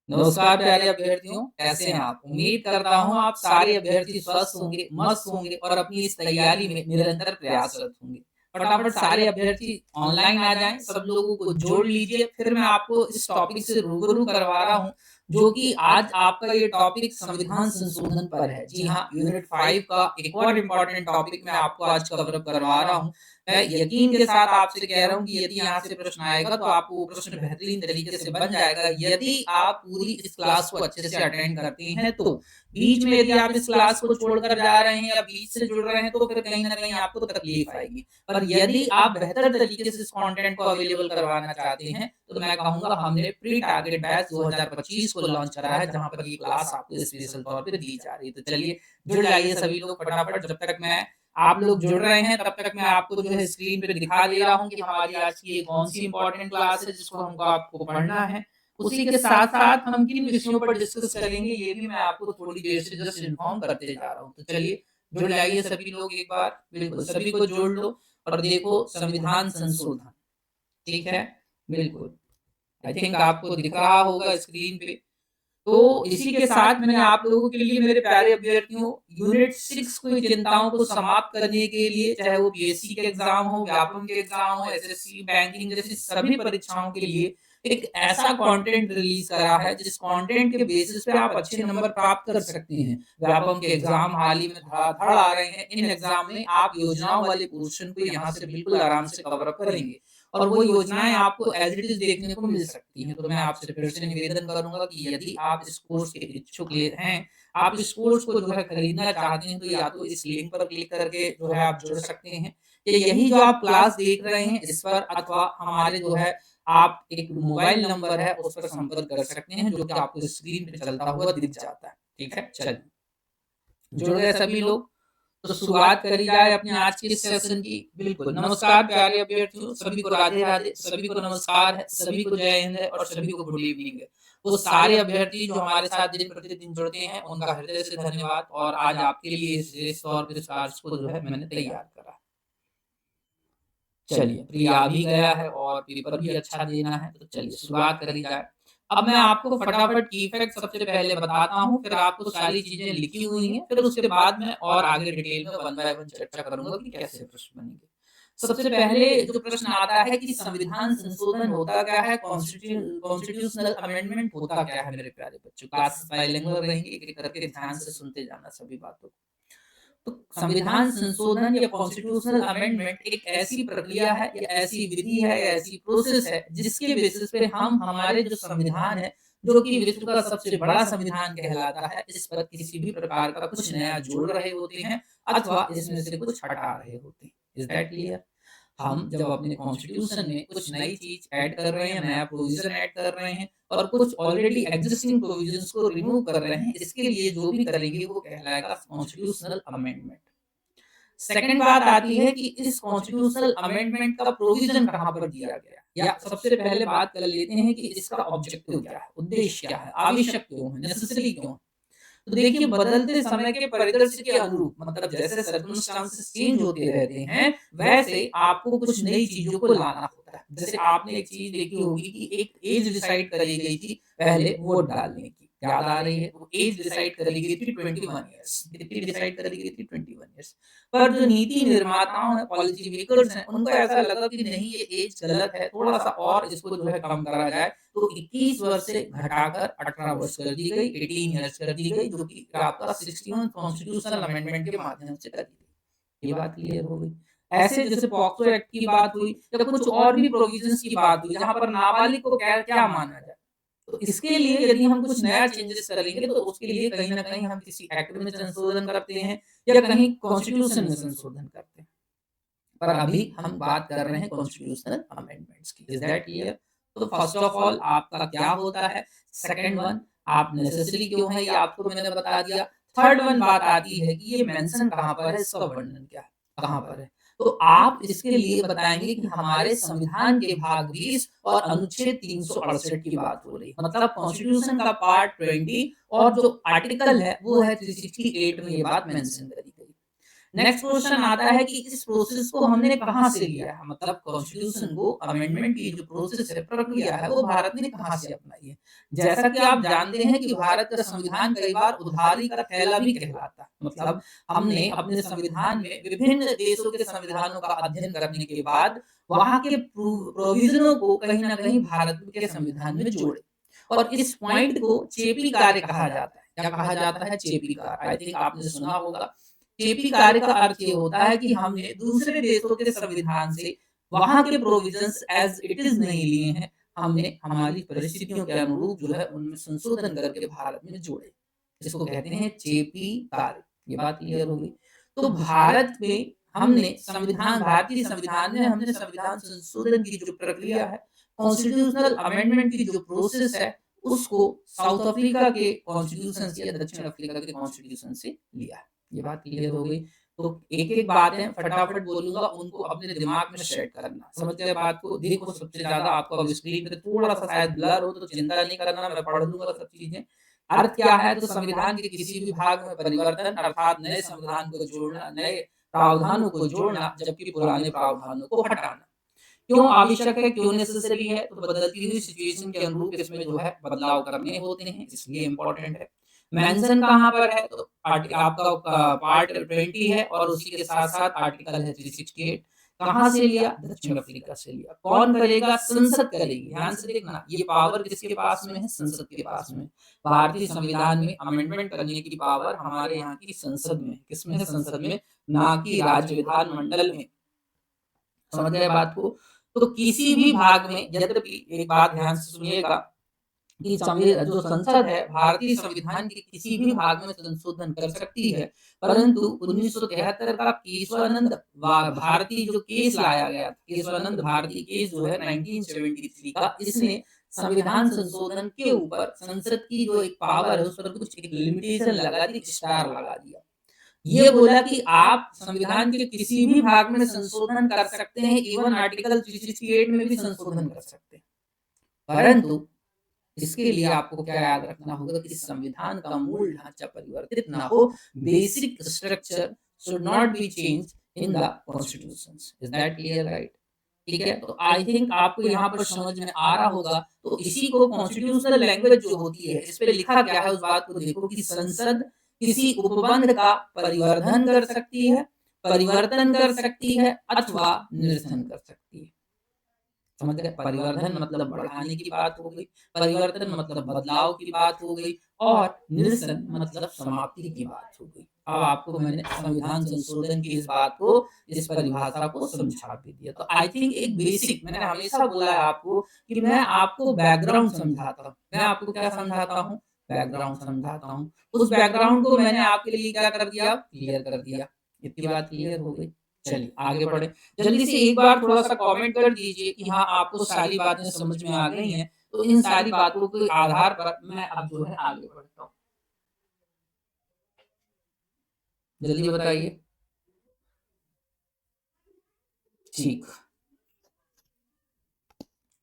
नमस्कार प्यारे अभ्यर्थियों, कैसे हैं आप? उम्मीद करता हूँ आप सारे अभ्यर्थी स्वस्थ होंगे, मस्त होंगे और अपनी इस तैयारी में निरंतर प्रयासरत होंगे। फटाफट सारे अभ्यर्थी ऑनलाइन आ जाएँ, सब लोगों को जोड़ लीजिए। फिर मैं आपको इस टॉपिक से रूबरू करवा रहा हूँ, जो कि आज आपका ये टॉपिक संविधान संशोधन पर है। जी हाँ, यूनिट 5 का एक और इम्पोर्टेंट टॉपिक मैं आपको आज कवर अप करवा रहा हूँ। मैं यकीन के साथ आपसे कह रहा हूँ कि यदि यहाँ से प्रश्न आएगा तो आपको वो प्रश्न बेहतरीन तरीके से बन जाएगा यदि आप पूरी इस क्लास को अच्छे से अटेंड करते हैं तो। बीच में यदि आप इस क्लास को छोड़कर जा रहे हैं या बीच से जुड़ रहे हैं तो फिर कहीं न कहीं आपको तकलीफ आएगी। पर यदि आप बेहतर तरीके से इस कंटेंट को अवेलेबल करवाना चाहते हैं, तो मैं कहूँगा हमने प्री टारगेट बैच 2025 को लॉन्च करा है, जहाँ पर ये क्लास आपको स्पेशल तौर पे दी जा रही है। तो चलिए जुड़ जाइए सभी लोग फटाफट। जब तक मैं आप लोग जुड़ रहे हैं तब तक मैं आपको जो है स्क्रीन पे दिखा दे रहा हूँ कि हमारी आज की ये कौन-सी इम्पोर्टेंट क्लास है जिसको हमको आपको पढ़ना है। उसी के साथ-साथ हम किन विषयों पर डिस्कस करेंगे ये भी मैं आपको थोड़ी देर से जस्ट इन्फॉर्म करते जा रहा हूँ। तो चलिए जुड़ जाइए सभी लोग एक बार, बिल्कुल सभी को जोड़ लो और देखो संविधान संशोधन, ठीक है? बिल्कुल। आई थिंक आपको दिख रहा होगा स्क्रीन पे। तो इसी के साथ मैंने आप लोगों के लिए मेरे प्यारे अभ्यर्थियों यूनिट 6 की चिंताओं को समाप्त करने के लिए चाहे वो पीएससी के एग्जाम हो, व्यापम के एग्जाम हो, एसएससी, बैंकिंग जैसी सभी परीक्षाओं के लिए एक ऐसा कंटेंट रिलीज करा है जिस कंटेंट के बेसिस पे आप अच्छे नंबर प्राप्त कर सकते हैं। व्यापम के एग्जाम हाल ही में धड़ाधड़ आ रहे हैं। इन एग्जाम में आप योजनाओं वाले पोर्शन को यहाँ से बिल्कुल आराम से कवर अप करेंगे और वो योजनाएँ आपको एज़ इट इज़ देखने को मिल सकती हैं। तो मैं आपसे फिर से निवेदन करूँगा कि यदि आप इस कोर्स के इच्छुक हैं, आप इस कोर्स को जो है खरीदना चाहते हैं, तो या तो इस लिंक पर क्लिक करके जो है आप जुड़ सकते हैं। या यही जो आप क्लास देख रहे हैं इस पर अथवा हमारे जो है आप एक मोबाइल नंबर है उस पर संपर्क कर सकते हैं, जो कि आपको स्क्रीन पे चलता हुआ दिख जाता है। ठीक है? चलिए, जुड़ गए सभी लोग? तो शुरुआत करी जाए अपने आज के इस सेशन की। बिल्कुल, नमस्कार प्यारे अभ्यर्थियों, सभी को राधे-राधे, सभी को नमस्कार है, सभी को जय हिंद है और सभी को गुड इवनिंग है। वो सारे अभ्यर्थी जो हमारे साथ दिन-प्रतिदिन जुड़ते हैं, उनका हृदय से धन्यवाद और आज आपके लिए इस तौर पे इस कार्य को जो है मैंने तैयार करा है। चलिए, प्री आ भी गया है और पेपर भी अच्छा देना है, तो चलिए शुरुआत करी जाए। अब मैं आपको फटाफट की फैक्ट सबसे पहले बताता हूँ, फिर आपको सारी चीज़ें लिखी हुई हैं, फिर उसके बाद मैं और आगे डिटेल में वन बाय वन चर्चा करूँगा कि कैसे प्रश्न बनेंगे। सबसे पहले जो प्रश्न आता है कि संविधान संशोधन होता क्या है? कॉन्स्टिट्यूशनल अमेंडमेंट होता क्या है मेरे प्यारे बच्चों? क्लासेस बाइलिंगुअल रहेंगी, एक-एक करके ध्यान से सुनते जाना सभी बातों को। तो संविधान संशोधन या कॉन्स्टिट्यूशनल अमेंडमेंट एक ऐसी प्रक्रिया है या ऐसी विधि है या ऐसी प्रोसेस है जिसके बेसिस पे हम हमारे जो संविधान है जो कि विश्व का सबसे बड़ा संविधान कहलाता है इस पर किसी भी प्रकार का कुछ नया जोड़ रहे होते हैं अथवा इसमें से कुछ हटा रहे होते हैं। Is that clear? हम जब अपने कॉन्स्टिट्यूशन में कुछ नई चीज ऐड कर रहे हैं, नया प्रोविजन ऐड कर रहे हैं और कुछ ऑलरेडी एग्जिस्टिंग प्रोविजंस को रिमूव कर रहे हैं, इसके लिए जो भी करेंगे वो कहलाएगा कॉन्स्टिट्यूशनल अमेंडमेंट। सेकंड बात आती है कि इस कॉन्स्टिट्यूशनल अमेंडमेंट का प्रोविजन कहाँ पर दिया गया, या सबसे पहले बात कर लेते हैं कि इसका ऑब्जेक्टिव क्या है, उद्देश्य क्या है, आवश्यक क्यों है, नेसेसरी क्यों है। तो देखिए बदलते समय के परिदृश्य के अनुरूप मतलब जैसे सर्कमस्टांसेस चेंज होते रहते हैं वैसे आपको कुछ नई चीजों को लाना होता है। जैसे आपने एक चीज देखी होगी कि एक एज डिसाइड करी गई थी पहले वोट डालने की, याद आ रही है? वो एज डिसाइड करी गई थी 21 ईयर्स। कितनी डिसाइड करी गई थी? 21 ईयर्स। पर जो नीति निर्माताओं हैं, पॉलिसी मेकर्स हैं, उनको ऐसा लगा कि नहीं ये एज गलत है, थोड़ा सा और इसको जो है कम करा जाए। तो 21 वर्ष से घटाकर 18 वर्ष कर दी गई, 18 ईयर्स कर दी गई, जो कि आपका 61 कॉन्स्टिट्यूशनल अमेंडमेंट के माध्यम से कर दी गई। ये बात क्लियर हो गई। ऐसे जैसे पॉक्सो एक्ट की बात हुई या कुछ और भी प्रोविजंस की बात हुई जहाँ पर नाबालिग को क्या क्या माना जाए। तो इसके लिए यदि हम कुछ नया चेंजेस करेंगे तो उसके लिए कहीं न कहीं हम किसी एक्ट में संशोधन करते हैं या कहीं कॉन्स्टिट्यूशन में संशोधन करते हैं। पर अभी हम बात कर रहे हैं कॉन्स्टिट्यूशनल अमेंडमेंट्स की। Is that clear? तो फर्स्ट ऑफ ऑल आपका क्या होता है, सेकंड वन आप नेसेसरी क्यों है ये आपको मैंने बता दिया। थर्ड वन बात आती है कि ये मेंशन कहाँ पर है, इसका वर्णन क्या है, कहाँ पर है। तो आप इसके लिए बताएंगे कि हमारे संविधान के भाग 20 और अनुच्छेद 368 की बात हो रही है, मतलब कॉन्स्टिट्यूशन का पार्ट 20 और जो आर्टिकल है वो है 368 में ये बात मेंशन करी गई। नेक्स्ट क्वेश्चन आता है कि इस प्रोसेस को हमने कहाँ से लिया है, मतलब कॉन्स्टिट्यूशन को अमेंडमेंट की जो प्रोसेस है, प्रक्रिया है, वो भारत ने कहाँ से अपनाई है। जैसा कि आप जानते हैं कि भारत का संविधान कई बार उधारी का थैला भी कहलाता है, मतलब हमने अपने संविधान में विभिन्न देशों के संविधानों का अध्ययन करने के बाद वहां के प्रोविजनों को कहीं ना कहीं भारत के संविधान में जोड़े, और इस पॉइंट को चेपी कार्य कहा जाता है। क्या कहा जाता है? चेपी कार्य। आई थिंक आपने सुना होगा। चेपी कार्य का अर्थ ये होता है कि हमने दूसरे देशों के संविधान से वहां के प्रोविजंस एज इट इज नहीं लिए हैं, हमने हमारी परिस्थितियों के अनुरूप जो है उनमें संशोधन करके भारत में जोड़े। इसको कहते हैं चेपी कार्य। ये बात क्लियर होगी। तो भारत में हमने संविधान, भारतीय संविधान में हमने संविधान संशोधन की जो प्रक्रिया है, कॉन्स्टिट्यूशनल अमेंडमेंट की जो प्रोसेस है, उसको साउथ अफ्रीका के कॉन्स्टिट्यूशन से या दक्षिण अफ्रीका के कॉन्स्टिट्यूशन से लिया है। ये बात क्लियर हो गई। तो एक एक बातें फटाफट बोलूंगा, उनको अपने दिमाग में सेट करना। समझ गए बात को? देखो, सबसे ज्यादा आपको स्क्रीन पे थोड़ा सा शायद ब्लर हो तो चिंता नहीं करना, मैं पढ़ दूंगा सब चीजें। अर्थ क्या है? तो संविधान के किसी भी भाग में परिवर्तन, अर्थात नए संविधान को जोड़ना, नए प्रावधानों को जोड़ना, जबकि पुराने प्रावधानों को हटाना। क्यों आवश्यक है, क्यों नेसेसरी है? तो बदलती हुई सिचुएशन के अनुरूप इसमें जो है बदलाव करने होते हैं, इसलिए इंपॉर्टेंट है। मेंशन कहाँ पर है? तो आपका पार्ट 20 है और उसी के साथ साथ आर्टिकल है 368। कहाँ से लिया? दक्षिण अफ्रीका से लिया। कौन करेगा? संसद करेगी। ध्यान से देखना, ये पावर किसके पास में है? संसद के पास में। भारतीय संविधान में अमेंडमेंट करने की पावर हमारे यहाँ की संसद में। किसमें है? संसद में, ना कि राज्य विधानमंडल में। समझ गए बात को? तो किसी भी भाग में, यद्यपि एक बात ध्यान से सुनिएगा कि जो संसद है भारतीय संविधान के किसी भी भाग में संशोधन कर सकती है, परंतु 1973 का केशवानंद भारती जो केस लाया गया, केशवानंद भारती केस जो है 1973 का, इसने संविधान संशोधन के ऊपर संसद की जो एक पावर है उस पर कुछ एक लिमिटेशन लगा दी, स्टार लगा दिया। ये बोला कि आप संविधान के किसी भी भाग में संशोधन कर सकते हैं, इवन आर्टिकल 368 में भी संशोधन कर सकते हैं, परंतु इसके लिए आपको क्या याद रखना होगा कि संविधान का मूल ढांचा परिवर्तित ना हो। Basic structure should not be change in the constitution. Is that clear? Right? ठीक है। तो आई थिंक आपको यहाँ पर समझ में आ रहा होगा। तो इसी को कॉन्स्टिट्यूशनल लैंग्वेज जो होती है, इस पे लिखा क्या है उस बात को देखो कि संसद किसी उपबंध का परिवर्धन कर सकती है, परिवर्तन कर सकती है अथवा निरसन कर सकती है। समझ गए? परिवर्धन मतलब बढ़ाने की बात हो गई, परिवर्तन मतलब बदलाव की बात हो गई, और निरसन मतलब समाप्ति की बात हो गई। अब आपको मैंने संविधान संशोधन की इस बात को, इस परिभाषा को समझा भी दिया। तो आई थिंक एक बेसिक, मैंने हमेशा बोला है आपको कि मैं आपको बैकग्राउंड समझाता हूँ। मैं आपको क्या समझाता हूँ? बैकग्राउंड समझाता हूँ। उस बैकग्राउंड को मैंने आपके लिए क्या कर दिया? क्लियर कर दिया। इतनी बात क्लियर हो गई। चलिए आगे बढ़े। जल्दी से एक बार थोड़ा सा कमेंट कर दीजिए कि हाँ, आपको सारी बातें समझ में आ गई हैं। तो इन सारी बातों के आधार पर मैं अब जो है आगे बढ़ता हूँ। जल्दी बताइए। ठीक,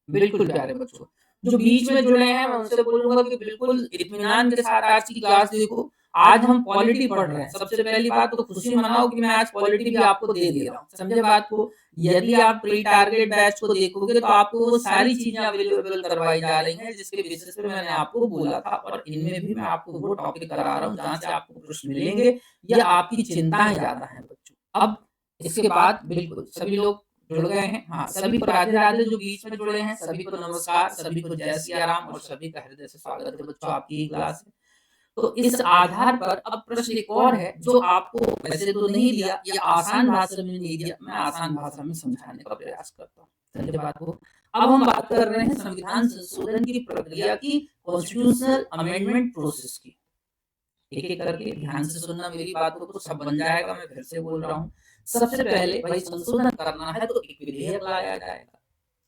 बिल्कुल प्यारे बच्चों, जो बीच में जुड़े हैं मैं उनसे बोलूंगा कि बिल्कुल इत्मीनान के साथ आज की क्लास देखो। आज हम पॉलिटी पढ़ रहे हैं। सबसे पहली बात तो खुशी मनाओ कि मैं आज पॉलिटी भी आपको दे दे रहा हूँ। समझे बात को? यदि आप प्री टारगेट बैच को देखोगे तो आपको वो सारी चीजें अवेलेबल करवाई जा रही हैं जिसके बेसिस पे मैंने आपको बोला था, और इनमें भी मैं आपको वो टॉपिक करा रहा हूँ जहाँ से आपको प्रश्न मिलेंगे या आपकी चिंताएं ज्यादा हैं बच्चों। अब इसके बाद बिल्कुल सभी लोग जुड़ गए हैं। हाँ, सभी को राधे राधे। जो बीच में जुड़े हैं सभी को नमस्कार, सभी को जय सिया राम, और सभी का हृदय से स्वागत है बच्चों आपकी ही क्लास है। तो इस आधार पर अब प्रश्न एक और है जो आपको वैसे तो नहीं दिया या आसान भाषा में नहीं दिया, मैं आसान भाषा में समझाने का प्रयास करता हूँ। समझे बात को? अब हम बात कर रहे हैं संविधान संशोधन की प्रक्रिया की, कॉन्स्टिट्यूशनल अमेंडमेंट प्रोसेस की। एक एक करके ध्यान से सुनना मेरी बातों को, सब बन जाएगा। मैं फिर से बोल रहा हूँ, सबसे पहले भाई संशोधन करना है तो एक विधेयक लाया जाएगा।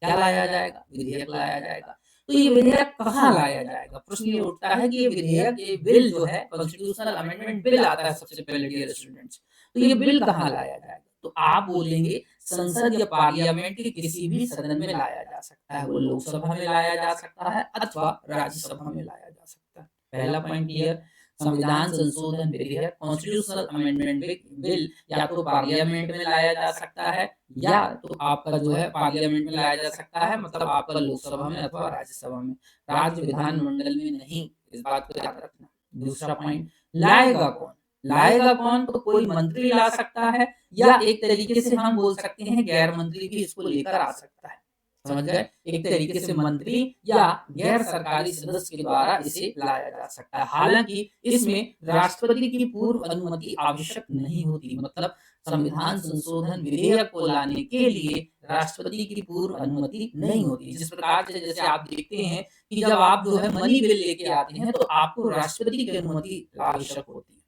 क्या लाया जाएगा? विधेयक लाया जाएगा। तो ये विधेयक कहाँ लाया जाएगा? प्रश्न ये उठता है कि ये विधेयक, ये बिल जो है, कॉन्स्टिट्यूशनल अमेंडमेंट बिल आता है सबसे पहले डियर स्टूडेंट्स, तो ये बिल कहाँ लाया जाएगा? तो आप बोलेंगे संसद या पार्लियामेंट के किसी भी सदन में लाया जा सकता है। वो लोकसभा में लाया जा सकता है अथवा राज्यसभा में लाया जा सकता है। पहला पॉइंट क्लियर। संविधान संशोधन विधेयक कॉन्स्टिट्यूशनल अमेंडमेंट बिल या तो पार्लियामेंट में लाया जा सकता है या तो आपका जो है पार्लियामेंट में लाया जा सकता है, मतलब आपका लोकसभा में अथवा राज्यसभा में, राज्य विधानमंडल में नहीं। इस बात को याद रखना। दूसरा पॉइंट, लाएगा कौन? लाएगा कौन? तो कोई मंत्री ला सकता है या एक तरीके से हम बोल सकते हैं गैर मंत्री भी इसको लेकर आ सकता है। समझ गए? एक तरीके से मंत्री या गैर सरकारी सदस्य के द्वारा इसे लाया जा सकता है। हालांकि इसमें राष्ट्रपति की पूर्व अनुमति आवश्यक नहीं होती, मतलब संविधान संशोधन विधेयक को लाने के लिए राष्ट्रपति की पूर्व अनुमति नहीं होती। जिस प्रकार से जैसे आप देखते हैं कि जब आप जो है मनी बिल लेके आते हैं तो आपको राष्ट्रपति की अनुमति आवश्यक होती है।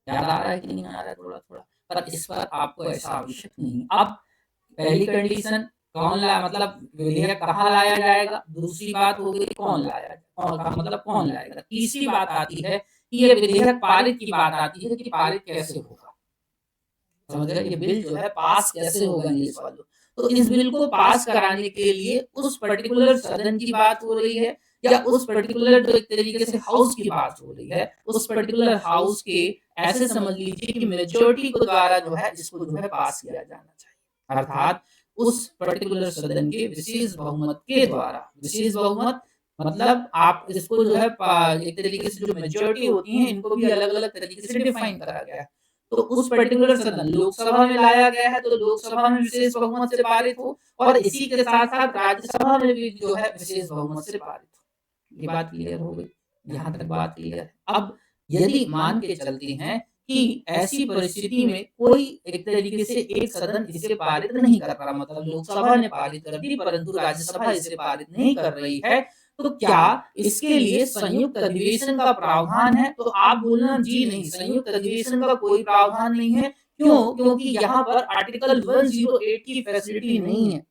याद आ रहा है कि नहीं आ रहा है? थोड़ा थोड़ा, पर इस पर आपको ऐसा आवश्यक नहीं। अब पहली कंडीशन, कौन लाया, मतलब विधेयक कहाँ लाया जाएगा। दूसरी बात हो गई कौन लाया, कौन मतलब कौन लाएगा। तीसरी बात आती है कि ये विधेयक पारित की बात आती है कि पारित कैसे होगा। समझ गए? ये बिल जो है पास कैसे होगा इंग्लिश वालों। तो इस बिल को पास कराने के लिए उस पर्टिकुलर सदन की बात हो रही है या उस पर्टिकुलर जो एक तरीके से हाउस की बात हो रही है, उस पर्टिकुलर हाउस के ऐसे समझ लीजिए कि मेजॉरिटी को द्वारा जो है इसको जो है पास किया जाना चाहिए। अर्थात उस पर्टिकुलर सदन के विशेष बहुमत के द्वारा, विशेष बहुमत मतलब आप इसको जो है एक तरीके से जो मेजॉरिटी होती है इनको भी अलग अलग तरीके से डिफाइन करा गया है। तो उस पर्टिकुलर सदन लोकसभा में लाया गया है तो लोकसभा में विशेष बहुमत से पारित हो और इसी के साथ साथ राज्यसभा में भी जो है विशेष बहुमत से पारित हो। ये बात क्लियर हो गई? यहाँ तक बात क्लियर है। अब यदि मान के चलते हैं कि ऐसी परिस्थिति में कोई एक तरीके से एक सदन इसे पारित नहीं कर रहा, मतलब लोकसभा ने पारित कर दी परंतु राज्यसभा इसे पारित नहीं कर रही है, तो क्या इसके लिए संयुक्त अधिवेशन का प्रावधान है? तो आप बोलना जी नहीं, संयुक्त अधिवेशन का कोई प्रावधान नहीं है। क्यों? क्योंकि यहाँ पर आर्टिकल 108 की फैसिलिटी नहीं है।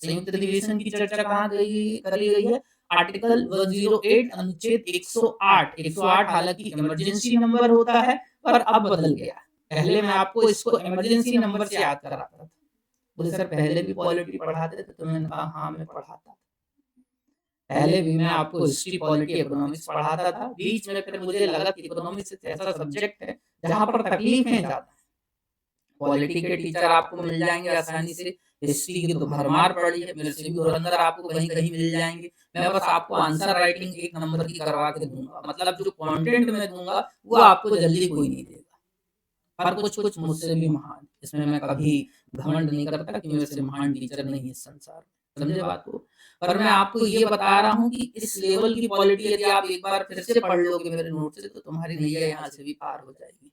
संयुक्त अधिवेशन की चर्चा कहाँ करी गई है? आर्टिकल 108 अनुच्छेद 108। 108 हालांकि इमरजेंसी नंबर होता है पर अब बदल गया। पहले मैं आपको इसको इमरजेंसी नंबर से याद कराता था। बोले सर पहले भी पॉलिटी पढ़ाते थे, तो मैंने कहा हाँ मैं पढ़ाता। पहले भी मैं आपको हिस्ट्री, पॉलिटी, इकोनॉमिक्स पढ़ाता था। बीच में फिर मुझे लगा कि इकोनॉमिक्स एक ऐसा सब्जेक्ट है जहाँ पर तकलीफें ज्यादा है। पॉलिटी के टीचर आपको मिल जाएंगे आसानी से, हिस्ट्री की तो भरमार पड़ी है, मेरे से भी धुरंधर आपको कहीं कहीं मिल जाएंगे। मैं बस आपको आंसर राइटिंग 1 नंबर की करवा के दूंगा, मतलब जो कंटेंट मैं दूंगा वो आपको जल्दी कोई नहीं देगा। पर कुछ कुछ मुझसे भी महान, इसमें मैं कभी घमंड नहीं करता कि मेरे से महान टीचर नहीं है संसार में। समझे बात को? पर मैं आपको ये बता रहा हूँ कि इस लेवल की पॉलिटी यदि आप एक बार फिर से पढ़ लोगे मेरे नोट से तो तुम्हारी नैया यहाँ से भी पार हो जाएगी।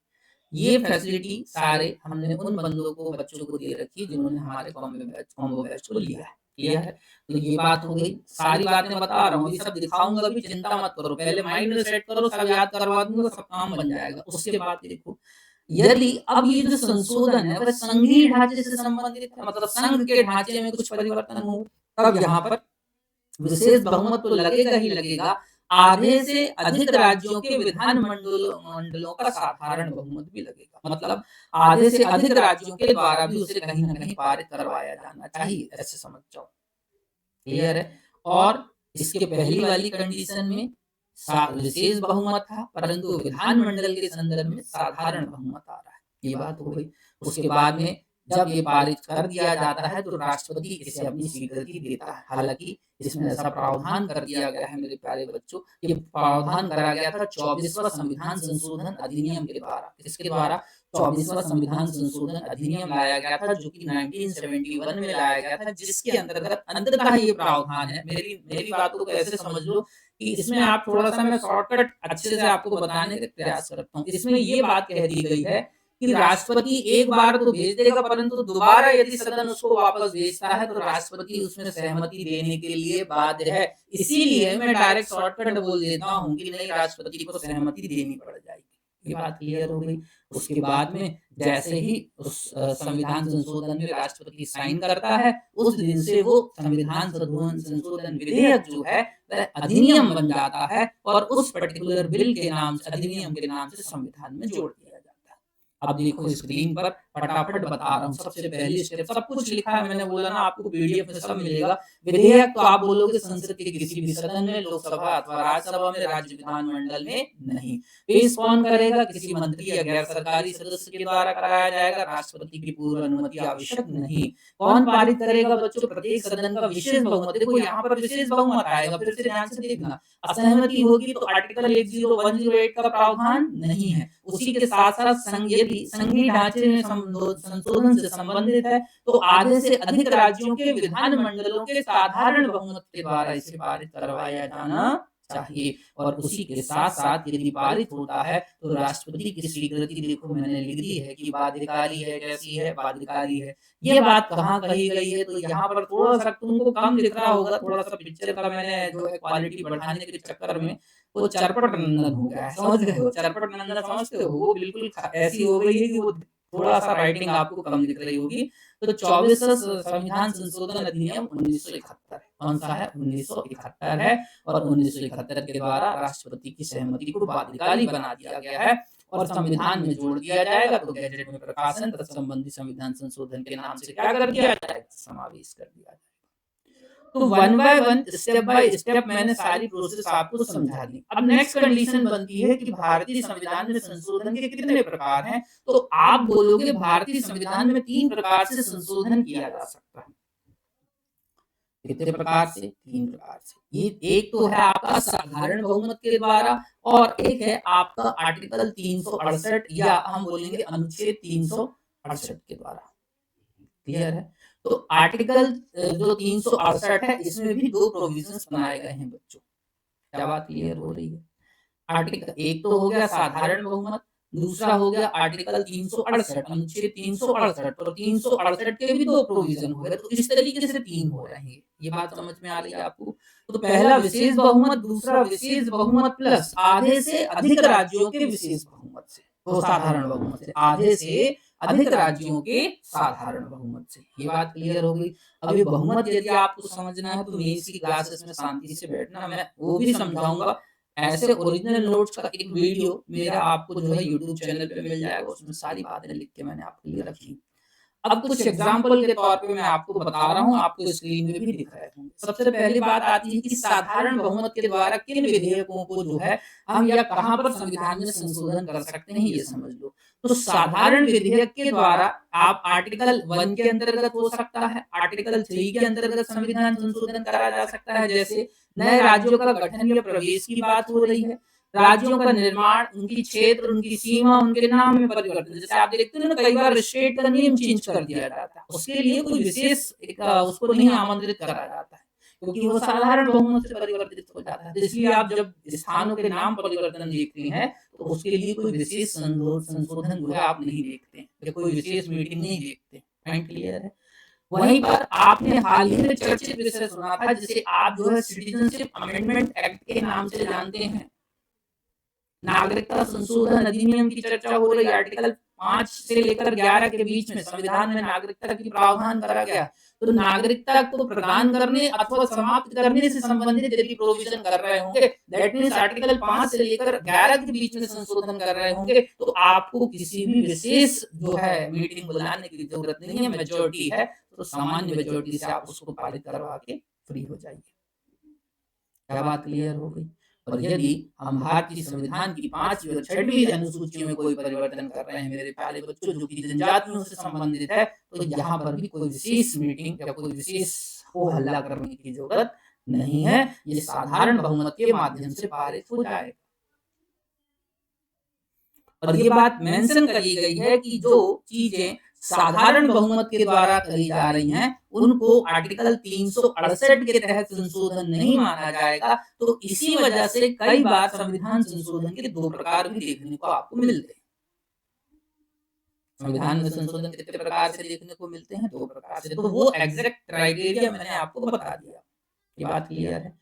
ये फैसिलिटी सारे हमने उन बंदों को, बच्चों को दे रखी है जिन्होंने हमारे कॉम्बो बैच को लिया है। किया है। तो ये बात हो गई। सारी बातें बता रहा हूँ, ये सब दिखाऊंगा भी, चिंता मत करो। पहले माइंड में सेट करो, सब याद करवा दूंगा, सब काम बन जाएगा। उसके बाद देखो, यदि अब ये जो संशोधन है वह संघीय ढांचे से संबंधित है, मतलब संघ के ढांचे में कुछ परिवर्तन हो, तब यहाँ पर विशेष बहुमत तो लगेगा ही लगेगा, आधे से अधिक राज्यों के विधान मंडलों का साधारण बहुमत भी लगेगा, मतलब आधे से अधिक राज्यों के द्वारा भी उसे कहीं ना कहीं पारित करवाया जाना चाहिए, ऐसे समझ जाओ। क्लियर है? और इसके पहली वाली कंडीशन में विशेष बहुमत था परंतु विधानमंडल के संदर्भ में साधारण बहुमत आ रहा है। ये बात हो गई। उसके बाद में जब ये पारित कर दिया जाता है तो राष्ट्रपति इसे अपनी स्वीकृति देता है। हालांकि इसमें ऐसा प्रावधान कर दिया गया है मेरे प्यारे बच्चों, ये प्रावधान करा गया था 24वां संविधान संशोधन अधिनियम के द्वारा। इसके द्वारा 24वां संविधान संशोधन अधिनियम लाया गया था जो कि 1971 में लाया गया था, जिसके अंतर्गत अंततः ये प्रावधान है। मेरी बातों को ऐसे समझ लो कि इसमें आप थोड़ा सा, मैं शॉर्टकट अच्छे से आपको बताने का प्रयास करता हूँ। इसमें ये बात कह दी गई है कि राष्ट्रपति एक बार तो भेज देगा परंतु दोबारा यदि सदन उसको वापस भेजता है तो राष्ट्रपति उसमें सहमति देने के लिए बाध्य है। इसीलिए मैं डायरेक्ट शॉर्टकट बोल देता हूँ कि नहीं, राष्ट्रपति को सहमति देनी पड़ जाएगी। ये बात क्लियर हो गई। उसके बाद में जैसे ही उस संविधान संशोधन में राष्ट्रपति साइन करता है उस दिन से वो संविधान संशोधन विधेयक जो है वह अधिनियम बन जाता है और उस पर्टिकुलर बिल के नाम से, अधिनियम के नाम से संविधान में जोड़ दिया जाता है। अब देखो स्क्रीन पर फटाफट बता रहा हूँ, सबसे पहली स्टेप सब कुछ लिखा है, मैंने बोला ना आपको पीडीएफ में सब मिलेगा। विधेयक तो आप बोलोगे संसद के किसी भी सदन में, लोकसभा अथवा राज्यसभा में, राज्य विधानमंडल में नहीं। पेश कौन करेगा? किसी मंत्री या गैर सरकारी सदस्य के द्वारा कराया जाएगा, राष्ट्रपति की पूर्व अनुमति आवश्यक नहीं। कौन पारित करेगा बच्चों? प्रत्येक सदन का विशेष बहुमत। देखो यहाँ पर विशेष बहुमत आएगा, फिर से ध्यान से देखना। असहमति होगी तो आर्टिकल 10108 का प्रावधान नहीं है। उसी के साथ-साथ यदि संघीय ढांचे में संशोधन से संबंधित है, तो आधे से अधिक राज्यों के विधानमंडलों के साधारण बहुमत के द्वारा इसे पारित करवाया जाना चाहिए। और उसी के साथ-साथ यदि पारित होता है, तो राष्ट्रपति की स्वीकृति देखो मैंने लिख दी है कि बाध्यकारी है, कैसी है? बाध्यकारी है। ये बात कहाँ कही गई है? तो यहाँ पर थोड़ा-सा तुमको कम दिख रहा होगा, थोड़ा-सा पिक्चर का मैंने जो है क्वालिटी बढ़ाने के चक्कर में वो चरपट नंदन हो गया है, समझ गए हो? चरपट नंदन समझते हो? वो बिल्कुल ऐसी हो गई है कि वो थोड़ा-सा राइटिंग आपको कम दिख रही होगी। तो 24वां संविधान संशोधन अधिनियम 1971 है। कौन-सा है? 1971 है और 1971 के द्वारा राष्ट्रपति की सहमति को बाध्यकारी बना दिया गया है और संविधान में जोड़ दिया जाएगा, तो गैजेट में प्रकाशन तत्संबंधी संविधान संशोधन के नाम से क्या कर दिया जाएगा? समावेश कर दिया जाएगा। तो वन बाय स्टेप मैंने सारी प्रोसेस आपको समझा दी। अब नेक्स्ट कंडीशन बनती है कि भारतीय संविधान में संशोधन के कितने प्रकार हैं? तो आप बोलोगे भारतीय संविधान में 3 प्रकार से संशोधन किया जा सकता है। कितने प्रकार से? 3 प्रकार से। ये एक तो है आपका साधारण बहुमत के द्वारा और एक है आपका आर्टिकल 368 या हम बोलेंगे अनुच्छेद 368 के द्वारा। क्लियर है? तो आर्टिकल जो 368 है इसमें भी 2 प्रोविजंस बनाए गए हैं बच्चों। क्या बात क्लियर हो रही है? आर्टिकल एक तो हो गया साधारण बहुमत, दूसरा हो गया आर्टिकल 368 अनुच्छेद 368 और 368 के भी 2 प्रोविजन हो गए। तो इस तरीके से 3 हो रहे हैं। ये बात समझ में आ रही है आपको? तो पहला विशेष बहुमत, दूसरा विशेष बहुमत प्लस आधे से अधिक राज्यों के विशेष बहुमत से, तो साधारण बहुमत से, आधे से अधिक राज्यों के साधारण बहुमत से। ये बात क्लियर हो गई। अब ये बहुमत यदि आपको समझना है तो मेंस की क्लासेस में शांति से बैठना, मैं वो भी समझाऊंगा। ऐसे ओरिजिनल नोट्स का एक वीडियो मेरा आपको जो है यूट्यूब चैनल पे मिल जाएगा, उसमें सारी बातें लिख के मैंने आपके लिए रखी। अब कुछ एग्जाम्पल के तौर पे मैं आपको बता रहा हूँ, आपको स्क्रीन पे भी दिख रहे होंगे। सबसे पहली बात आती है कि साधारण बहुमत के द्वारा किन विधेयकों को जो है हम या कहाँ पर संविधान में संशोधन कर सकते हैं, ये समझ लो। तो साधारण विधेयक के द्वारा आप आर्टिकल 1 के अंतर्गत हो सकता है, आर्टिकल 3 के अंतर्गत संविधान संशोधन करा जा सकता है। जैसे नए राज्यों का गठन या प्रवेश की बात हो रही है, राज्यों का निर्माण, उनकी क्षेत्र, उनकी सीमा, उनके नाम में परिवर्तन। जैसे आप देखते हो ना कई बार स्टेट का नेम चेंज कर दिया जाता है, उसके लिए कोई विशेष उसको नहीं आमंत्रित करा जाता है क्योंकि वो साधारण बहुमत से परिवर्तित हो जाता है। तो इसलिए आप जब स्थानों के नाम परिवर्तन देखते हैं तो उसके लिए कोई विशेष संशोधन जो है आप नहीं देखते या कोई विशेष मीटिंग नहीं देखते। पॉइंट क्लियर है? वहीं पर आपने हाल ही में चर्चित विषय सुना था जिसे आप जो है सिटीजनशिप अमेंडमेंट एक्ट के नाम से जानते हैं। नागरिकता संशोधन अधिनियम की चर्चा हो रही है। आर्टिकल 5 से लेकर 11 के बीच में संविधान में नागरिकता की प्रावधान करा गया। तो नागरिकता को प्रदान करने अथवा समाप्त करने से संबंधित यदि प्रोविजन कर रहे होंगे, दैट मींस आर्टिकल 5 से लेकर 11 के बीच में संशोधन कर रहे होंगे, तो आपको किसी भी विशेष जो है मीटिंग बुलाने की जरूरत नहीं है। मेजोरिटी है तो सामान्य मेजोरिटी से आप उसको पारित करवा के फ्री हो जाइए। क्या बात क्लियर हो गई? और यदि हम भारतीय संविधान की 5वीं और 6वीं अनुसूची में कोई परिवर्तन कर रहे हैं मेरे प्यारे बच्चों जो कि जनजातियों से संबंधित है, तो यहाँ पर भी कोई विशेष मीटिंग या कोई विशेष हो हल्ला करने की जरूरत नहीं है। ये साधारण बहुमत के माध्यम से पारित हो जाएगा। और ये बात मेंशन करी गई है कि जो चीजें साधारण बहुमत के द्वारा करी जा रही हैं उनको आर्टिकल 368 के तहत संशोधन नहीं माना जाएगा। तो इसी वजह से कई बार संविधान संशोधन के 2 प्रकार भी देखने को आपको मिलते हैं। संविधान में संशोधन कितने प्रकार से देखने को मिलते हैं? 2 प्रकार से। तो वो एग्जैक्ट क्राइटेरिया मैंने आपको बता दिया। ये बात क्लियर है?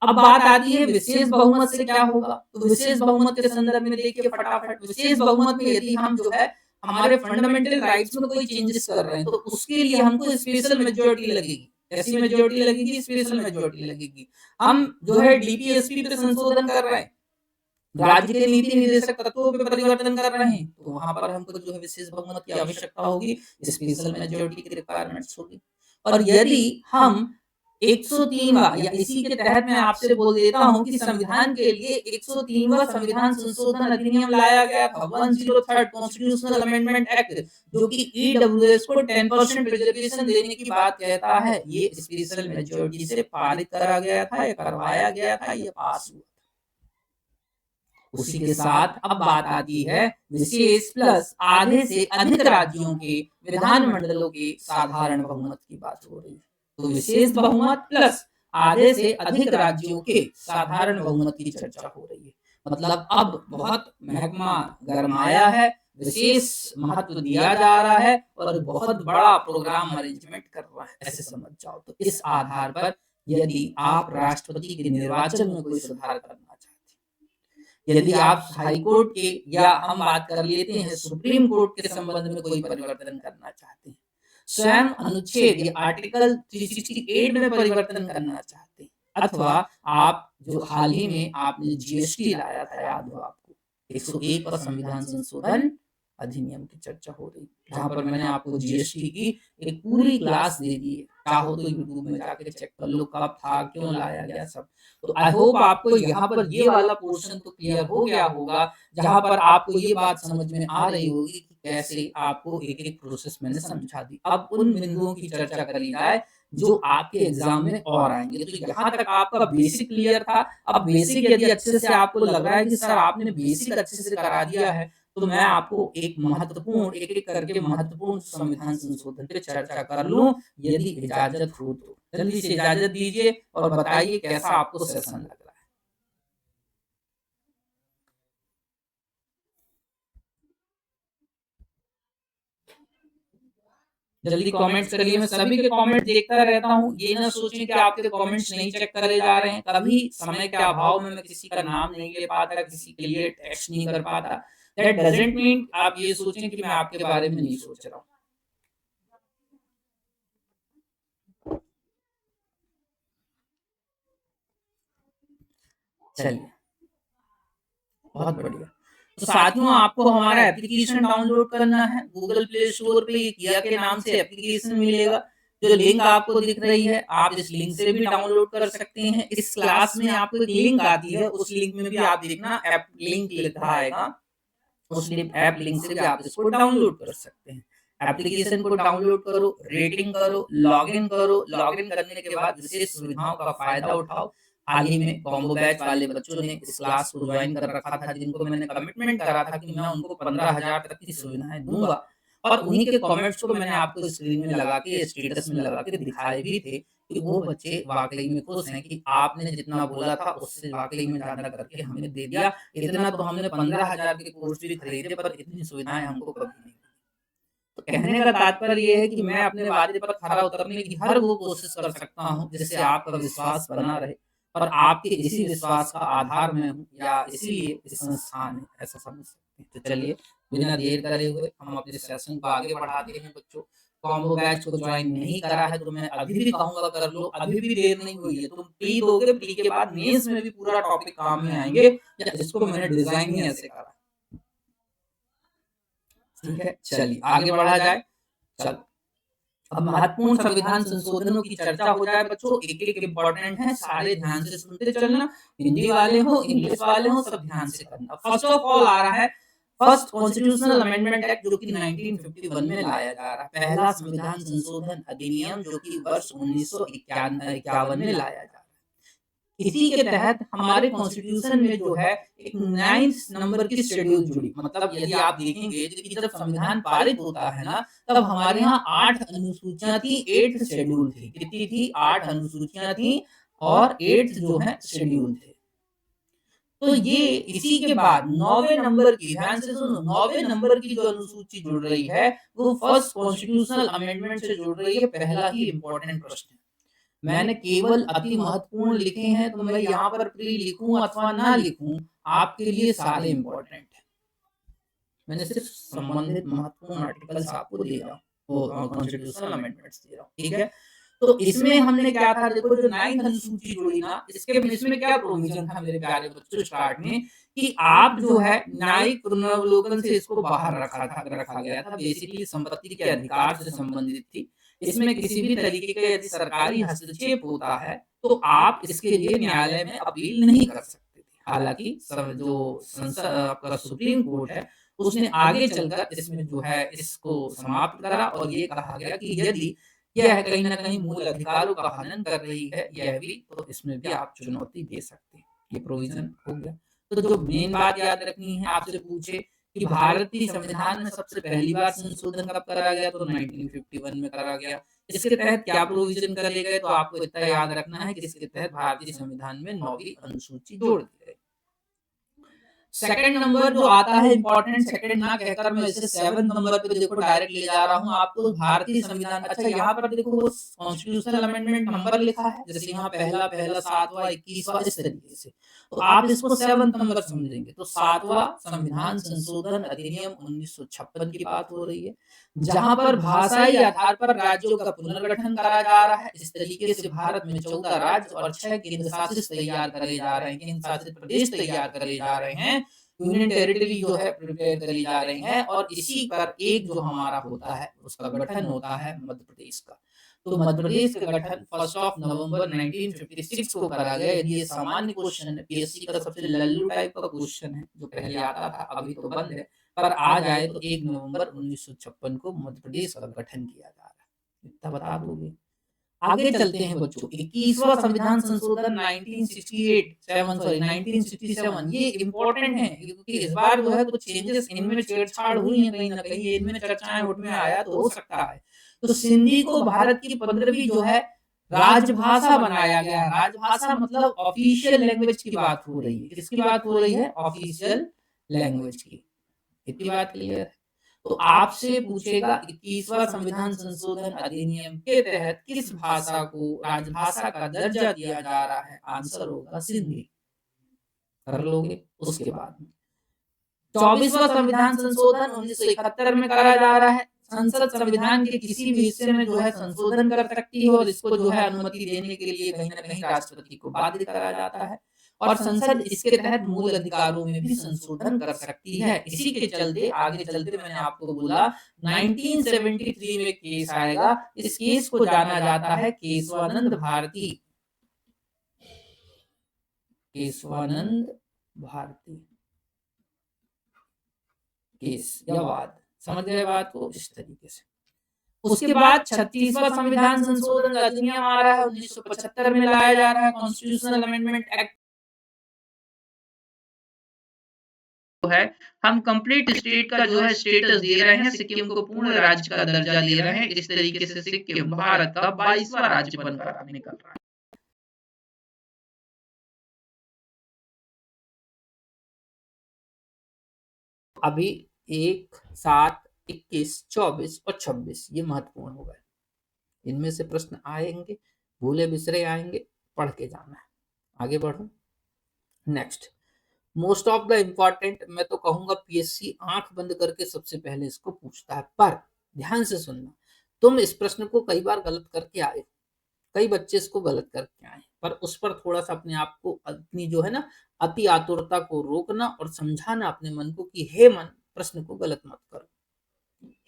अब बात आती है विशेष बहुमत से क्या होगा? तो विशेष बहुमत के संदर्भ में देखिए फटाफट। विशेष बहुमत में यदि हम जो है हमारे फंडामेंटल राइट्स में कोई चेंजेस कर रहे हैं तो उसके लिए हमको स्पेशल मेजोरिटी लगेगी। ऐसी मेजोरिटी लगेगी, स्पेशल मेजोरिटी लगेगी। हम जो है डीपीएसपी पे संशोधन कर रहे हैं, राज्य के नीति निर्देशक तत्वों पे परिवर्तन कर रहे हैं, तो वहाँ पर हमको जो है विशेष बहुमत की आवश्यकता होगी, स्पेशल मेजॉरिटी की रिक्वायरमेंट्स होगी। और यदि हम 103वां या इसी के तहत मैं आपसे बोल देता हूँ कि संविधान के लिए 103वां संविधान संशोधन अधिनियम लाया गया था, 103rd कॉन्स्टिट्यूशनल अमेंडमेंट एक्ट, जो कि ईडब्ल्यूएस को 10% रिजर्वेशन देने की बात कहता है। ये स्पेशल मेजॉरिटी से पारित करा गया था या करवाया गया था, ये पास हुआ। उसी के साथ अब बात आती है विशेष प्लस आधे से अधिक राज्यों के विधानमंडलों के साधारण बहुमत की बात हो रही है। तो विशेष बहुमत प्लस आधे से अधिक राज्यों के साधारण बहुमत की चर्चा हो रही है। मतलब अब बहुत महकमा गरमाया है, विशेष महत्व दिया जा रहा है और बहुत बड़ा प्रोग्राम अरेंजमेंट कर रहा है, ऐसे समझ जाओ। तो इस आधार पर यदि आप राष्ट्रपति के निर्वाचन में कोई सुधार करना चाहते हैं, यदि आप हाई कोर्ट के या हम बात कर लेते हैं सुप्रीम कोर्ट के संबंध में कोई परिवर्तन करना चाहते हैं, स्वयं अनुच्छेद या आर्टिकल 368 में परिवर्तन करना चाहते हैं, अथवा आप जो हाल ही में आपने जीएसटी लाया था, याद हो आपको, 101 पर संविधान संशोधन अधिनियम की चर्चा हो रही, जहां पर मैंने आपको जीएसटी की एक पूरी क्लास दे दी है, चाहो तो यूट्यूब में जाके चेक कर लो कब था, क्यों लाया गया सब। तो आई होप आपको यहाँ पर ये वाला पोर्शन तो क्लियर हो गया होगा, जहां पर आपको ये बात समझ में आ रही होगी कि कैसे आपको एक एक प्रोसेस मैंने समझा दी। अब उन बिंदुओं की चर्चा करी जाए जो आपके एग्जाम में और आएंगे। तो यहाँ तक आपका बेसिक क्लियर था। अब बेसिक यदि अच्छे से आपको लग रहा है कि सर आपने बेसिक अच्छे से करा दिया है, तो मैं आपको एक महत्वपूर्ण एक एक करके महत्वपूर्ण संविधान संशोधन पे चर्चा कर लूं, यदि इजाजत हो तो। जल्दी से इजाजत दीजिए और बताइए कैसा आपको सेशन लग रहा है। जल्दी कमेंट्स करिए, मैं सभी के कमेंट देखता रहता हूँ। ये ना सोचें कि आपके कमेंट्स नहीं चेक करे जा रहे हैं। कभी समय के अभाव में मैं किसी का नाम नहीं ले पाता, किसी के लिए टेक्स्ट नहीं कर पाता। दैट डजंट मीन आप ये सोचें कि मैं आपके बारे में नहीं सोच रहा हूँ। चलिए, बहुत बढ़िया। तो साथियों, आपको हमारा एप्लीकेशन डाउनलोड करना है। गूगल प्ले स्टोर पे ये किया के नाम से एप्लीकेशन मिलेगा, जो लिंक आपको दिख रही है, आप इस लिंक से भी डाउनलोड कर सकते हैं। इस क्लास में आपको एक लिंक आती है, उस लिंक में भी आप देखना ऐप लिंक लिखा आएगा, उस ऐप लिंक से भी आप इसको डाउनलोड कर सकते हैं। एप्लीकेशन को डाउनलोड करो, रेटिंग करो, लॉगिन करो। लॉगिन करने के बाद विशेष सुविधाओं का फायदा उठाओ। हाल ही में कॉम्बो बैच वाले बच्चों ने इस क्लास को ज्वाइन कर रखा था, जिनको मैंने कमिटमेंट करा था कि मैं उनको 15,000 तक की सुविधाएं दूंगा, और उन्हीं के कमेंट्स को मैंने आपको स्क्रीन में लगा के, स्टेटस में लगा के दिखाए भी थे कि वो बच्चे वाकई में खुश हैं कि आपने जितना बोला था उससे वाकई में ज्यादा करके हमें दे दिया। इतना तो हमने 15,000 के कोर्स भी खरीदे, पर इतनी सुविधाएं हमको कभी नहीं। तो कहने का तात्पर्य ये है कि मैं अपने वादे पर खरा उतरने की हर वो कोशिश कर सकता हूँ जिससे आपका विश्वास बना रहे, और आपके इसी विश्वास का आधार मैं हूँ, या इसीलिए इस संस्थान है, ऐसा समझ सकते हैं। तो चलिए, बिना देर करे हुए हम अपने सेशन को आगे बढ़ाते हैं। बच्चों, कॉम्बो बैच को ज्वाइन नहीं करा है तो मैं अभी भी कहूंगा कर लो, अभी भी देर नहीं हुई है। तुम प्री दोगे, प्री के बाद मेंस में भी पूरा टॉपिक काम में आएंगे, या इसको मैंने डिजाइन ही ऐसे करा। ठीक है, चलिए आगे बढ़ा जाए। चलो, अब महत्वपूर्ण संविधान संशोधनों की चर्चा हो जाए। बच्चों, एक एक इम्पोर्टेंट है, सारे ध्यान से सुनते चलना। हिंदी वाले हो, इंग्लिश वाले हो, सब ध्यान से करना। फर्स्ट ऑफ ऑल आ रहा है फर्स्ट कॉन्स्टिट्यूशनल अमेंडमेंट एक्ट, जो कि 1951 में लाया जा रहा है। पहला संविधान संशोधन अधिनियम, जो कि वर्ष 1951 में लाया जा रहा है। इसी के तहत हमारे कॉन्स्टिट्यूशन में जो है एक 9th नंबर की शेड्यूल जुड़ी। मतलब यदि आप देखेंगे कि जब संविधान पारित होता है ना, तब हमारे यहाँ 8 अनुसूचियां थी, 8th शेड्यूल थी। कितनी थी? 8 अनुसूचियां थी और 8th जो है शेड्यूल थे। तो ये इसी के बाद 9वें नंबर की, ध्यान से सुनो, 9वें नंबर की जो अनुसूची जुड़ रही है वो फर्स्ट कॉन्स्टिट्यूशनल अमेंडमेंट से जुड़ रही है। पहला ही इंपॉर्टेंट प्रश्न है। मैंने केवल अति महत्वपूर्ण लिखे हैं, तो मैं यहाँ पर प्री लिखूं अथवा ना लिखूं, आपके लिए सारे इंपॉर्टेंट है। मैंने सिर्फ संबंधित महत्वपूर्ण आर्टिकल्स आपको दे रहा हूँ, कॉन्स्टिट्यूशनल अमेंडमेंट्स दे रहा हूँ, ठीक है। तो इसमें हमने क्या था, देखो जो 9th अनुसूची जोड़ी ना, इसमें क्या प्रोविजन था मेरे प्यारे बच्चों, स्टार्ट में कि आप जो है न्यायिक पुनरावलोकन से इसको बाहर रखा गया था। बेसिकली संपत्ति के अधिकार से संबंधित थी। इसमें किसी भी तरीके का यदि सरकारी हस्तक्षेप होता है, तो आप इसके लिए न्यायालय में अपील नहीं कर सकते थे। हालाँकि जो आपका सुप्रीम कोर्ट है, उसने आगे चलकर इसमें जो है इसको समाप्त करा और ये कहा गया कि यदि यह कहीं न कहीं मूल अधिकारों का हनन कर रही है, यह भी, तो इसमें भी आप चुनौती दे सकते हैं। ये प्रोविज़न हो गया। तो जो मेन बात याद रखनी है, आपसे पूछे कि भारतीय संविधान में सबसे पहली बार संशोधन कब करा गया, तो 1951 में करा गया। इसके तहत क्या प्रोविज़न करे गए, तो आपको इतना याद रखना है कि इसके तहत भारतीय संविधान में 9वीं अनुसूची जोड़ दी गई। सेकंड नंबर जो आता है इंपॉर्टेंट, सेकंड ना कहकर मैं इसे 7th नंबर पे देखो डायरेक्ट ले जा रहा हूँ आपको। भारतीय संविधान, अच्छा यहाँ पर देखो कॉन्स्टिट्यूशनल अमेंडमेंट नंबर लिखा है, जैसे यहाँ पहला 7वां 21वां इस तरीके से, तो आप इसको 7th नंबर समझेंगे। तो 7वां संविधान संशोधन अधिनियम 1956 की बात हो रही है, जहां पर भाषाई आधार पर राज्यों का पुनर्गठन करा जा रहा है। इस तरीके से भारत में 14 राज्य और 6 केंद्र शासित तैयार करे जा रहे हैं, केंद्र शासित प्रदेश तैयार करे जा रहे हैं, यूनियन टेरिटरी जो है प्रिपेयर करी जा रही है, और इसी पर एक जो हमारा होता है उसका गठन होता है मध्य प्रदेश का। तो मध्य प्रदेश का गठन 1 नवंबर 1956 को करा गया। यदि ये सामान्य क्वेश्चन है, पीएससी का सबसे लल्लू टाइप का क्वेश्चन है, जो पहले आता था, अभी तो बंद है, पर आ जाए तो 1 नवंबर 1956 को मध्य प्रदेश का गठन किया जा रहा है। इतना बता दोगे। आगे चलते हैं बच्चों, 21वां संविधान संशोधन 1967 ये इम्पोर्टेंट है, क्योंकि इस बार जो है कुछ चेंजेस इनमें छेड़छाड़ हुई है, कहीं ना कहीं इनमें चर्चाएं उठ में आया तो हो सकता है। तो सिंधी को भारत की 15वीं जो है राजभाषा बनाया गया। राजभाषा मतलब ऑफिशियल लैंग्वेज की बात हो रही है। किसकी बात हो रही है? ऑफिशियल लैंग्वेज की। इतनी बात क्लियर है। तो आपसे पूछेगा 21वां संविधान संशोधन अधिनियम के तहत किस भाषा को राजभाषा का दर्जा दिया जा रहा है? आंसर होगा सिंधी। कर लोगे उसके बाद में 24वां संविधान संशोधन 1971 में करा जा रहा है। संसद संविधान के किसी भी हिस्से में जो है संशोधन कर सकती है, और इसको जो है अनुमति देने के लिए कहीं ना कहीं राष्ट्रपति को बाध्य करा जाता है, और संसद इसके तहत मूल अधिकारों में भी संशोधन कर सकती है। इसी के चलते आगे चलते मैंने आपको बोला 1973 में केस आएगा। इस केस को जाना जाता है केशवानंद भारती, केशवानंद भारती केस या वाद। समझ गए बात को? इस तरीके से उसके बाद 36वां संविधान संशोधन अधिनियम आ रहा है, 1975 में लाया जा रहा है, कॉन्स्टिट्यूशनल अमेंडमेंट एक्ट है। हम कंप्लीट स्टेट का जो है स्टेटस दे रहे हैं, सिक्किम को पूर्ण राज्य का दर्जा दे रहे हैं। इस तरीके से सिक्किम भारत का 22वां राज्य बनकर निकल रहा है। अभी 1, 7, 21, 24 और 26 ये महत्वपूर्ण हो गए। इनमें से प्रश्न आएंगे, भूले बिसरे आएंगे, पढ़ के जाना है। आगे बढ़ो। Next, most of the important, मैं तो कहूंगा पीएससी आंख बंद करके सबसे पहले इसको पूछता है। पर ध्यान से सुनना, तुम इस प्रश्न को कई बार गलत करके आए, कई बच्चे इसको गलत करके आए, पर उस पर थोड़ा सा अपने आप को, अपनी जो है ना अति आतुरता को रोकना और समझाना अपने मन को कि हे मन, प्रश्न को गलत मत करो।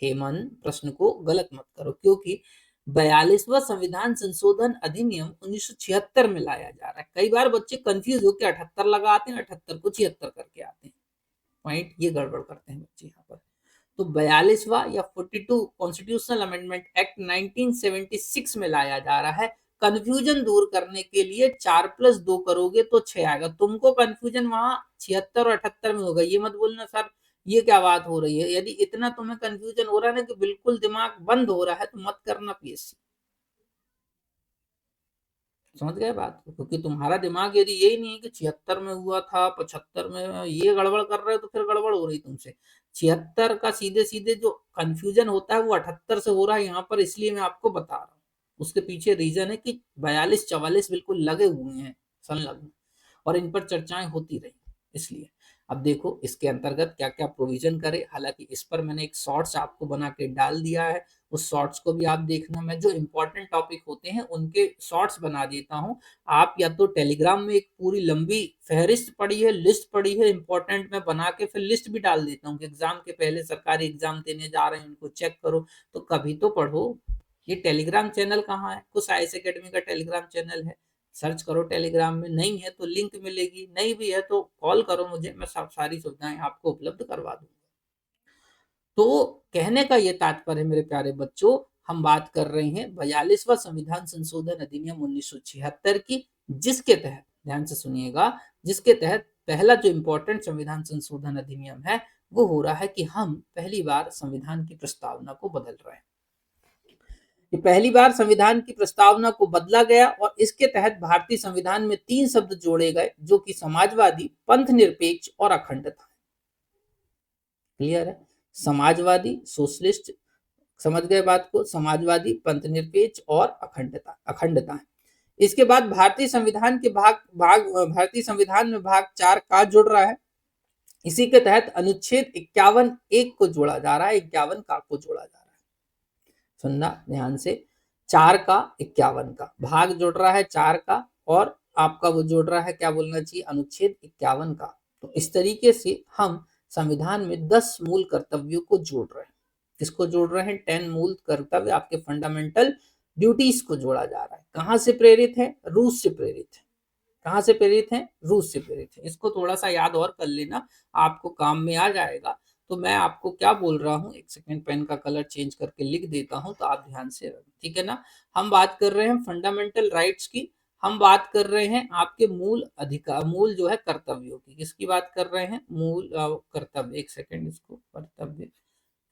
हे मन, प्रश्न को गलत मत करो, क्योंकि 42वां संविधान संशोधन अधिनियम 1976 में लाया जा रहा है। कई बार बच्चे कंफ्यूज होकर 78 लगाते हैं, 78 को 76 करके आते हैं। पॉइंट ये गड़बड़ करते हैं बच्चे यहाँ पर। तो 42वां या 42 कॉन्स्टिट्यूशनल अमेंडमेंट एक्ट 1976 में लाया जा रहा है। कंफ्यूजन दूर करने के लिए 4+2 करोगे तो 6 आएगा। तुमको कंफ्यूजन वहां 76 और 78 में होगा। ये मत बोलना सर ये क्या बात हो रही है। यदि इतना तुम्हें कंफ्यूजन हो रहा है ना कि बिल्कुल दिमाग बंद हो रहा है, तो मत करना पीएससी। समझ गए बात को? क्योंकि तुम्हारा दिमाग यदि यही नहीं है कि 76 में हुआ था, 75 में, ये गड़बड़ कर रहे हो, तो फिर गड़बड़ हो रही तुमसे। 76 का सीधे सीधे जो कंफ्यूजन होता है वो 78 से हो रहा है यहाँ पर, इसलिए मैं आपको बता रहा हूँ। उसके पीछे रीजन है कि 42-44 बिल्कुल लगे हुए हैं, संलग्न, और इन पर चर्चाएं होती रही, इसलिए। अब देखो इसके अंतर्गत क्या क्या प्रोविजन करे, हालांकि इस पर मैंने एक शॉर्ट्स आपको बना के डाल दिया है, उस शॉर्ट्स को भी आप देखना। मैं जो इंपॉर्टेंट टॉपिक होते हैं उनके शॉर्ट्स बना देता हूं। आप या तो टेलीग्राम में एक पूरी लंबी फहरिस्त पड़ी है, लिस्ट पड़ी है इंपॉर्टेंट, में बना के फिर लिस्ट भी डाल देता हूँ कि एग्जाम के पहले सरकारी एग्जाम देने जा रहे हैं उनको चेक करो, तो कभी तो पढ़ो। ये टेलीग्राम चैनल कहाँ है? कुछ आईएएस एकेडमी का टेलीग्राम चैनल है, सर्च करो टेलीग्राम में, नहीं है तो लिंक मिलेगी, नहीं भी है तो कॉल करो मुझे, मैं सब सारी सुविधाएं आपको उपलब्ध करवा दूंगा। तो कहने का ये तात्पर्य मेरे प्यारे बच्चों, हम बात कर रहे हैं 42वां संविधान संशोधन अधिनियम 1976 की, जिसके तहत, ध्यान से सुनिएगा, जिसके तहत पहला जो इंपॉर्टेंट संविधान संशोधन अधिनियम है वो हो रहा है कि हम पहली बार संविधान की प्रस्तावना को बदल रहे हैं। ये पहली बार संविधान की प्रस्तावना को बदला गया और इसके तहत भारतीय संविधान में 3 शब्द जोड़े गए जो कि समाजवादी, पंथ निरपेक्ष और अखंडता। क्लियर है? समाजवादी, सोशलिस्ट, समझ गए बात को, समाजवादी, पंथ निरपेक्ष और अखंडता है। इसके बाद भारतीय संविधान के भारतीय संविधान में भाग 4 का जुड़ रहा है। इसी के तहत अनुच्छेद 51 एक को जोड़ा जा रहा है, 51 का को जोड़ा जा रहा है। सुनना ध्यान से, 4 का 51 का भाग जुड़ रहा है, 4 का, और आपका वो जोड़ रहा है, क्या बोलना चाहिए, अनुच्छेद 51 का। तो इस तरीके से हम संविधान में 10 मूल कर्तव्यों को जोड़ रहे हैं। किसको जोड़ रहे हैं? 10 मूल कर्तव्य, आपके फंडामेंटल ड्यूटीज को जोड़ा जा रहा है। कहां से प्रेरित है? रूस से प्रेरित है। कहां से प्रेरित है? रूस से प्रेरित है। इसको थोड़ा सा याद और कर लेना, आपको काम में आ जाएगा। तो मैं आपको क्या बोल रहा हूं, एक सेकंड, पेन का कलर चेंज करके लिख देता हूं तो आप ध्यान से रखें, ठीक है ना। हम बात कर रहे हैं फंडामेंटल राइट्स की, हम बात कर रहे हैं आपके मूल अधिकार, मूल जो है कर्तव्यों की। किसकी बात कर रहे हैं? मूल कर्तव्य, एक सेकंड, इसको कर्तव्य,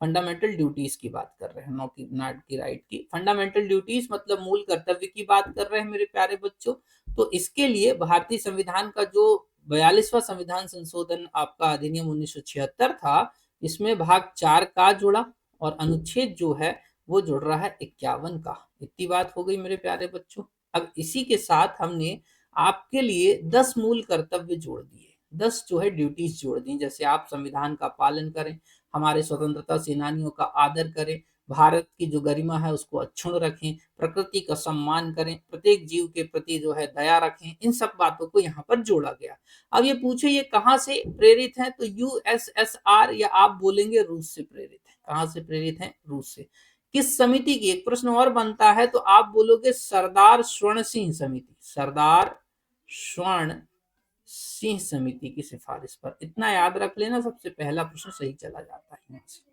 फंडामेंटल ड्यूटीज की बात कर रहे हैं, नॉट की राइट की। फंडामेंटल ड्यूटीज मतलब मूल कर्तव्य की बात कर रहे हैं मेरे प्यारे बच्चों। तो इसके लिए भारतीय संविधान का जो 42वां संविधान संशोधन आपका अधिनियम 1976 था, इसमें भाग 4 का जुड़ा और अनुच्छेद जो है वो जुड़ रहा है 51 का। इतनी बात हो गई मेरे प्यारे बच्चों। अब इसी के साथ हमने आपके लिए 10 मूल कर्तव्य जोड़ दिए, 10 जो है ड्यूटीज जोड़ दी, जैसे आप संविधान का पालन करें, हमारे स्वतंत्रता सेनानियों का आदर करें, भारत की जो गरिमा है उसको अक्षुण्ण रखें, प्रकृति का सम्मान करें, प्रत्येक जीव के प्रति जो है दया रखें, इन सब बातों को यहाँ पर जोड़ा गया। अब ये पूछे ये कहाँ से प्रेरित है, तो यूएसएसआर, या आप बोलेंगे रूस से प्रेरित है। कहाँ से प्रेरित है? रूस से। किस समिति की? एक प्रश्न और बनता है, तो आप बोलोगे सरदार स्वर्ण सिंह समिति, सरदार स्वर्ण सिंह समिति की सिफारिश पर। इतना याद रख लेना, सबसे पहला प्रश्न सही चला जाता है यहाँ से।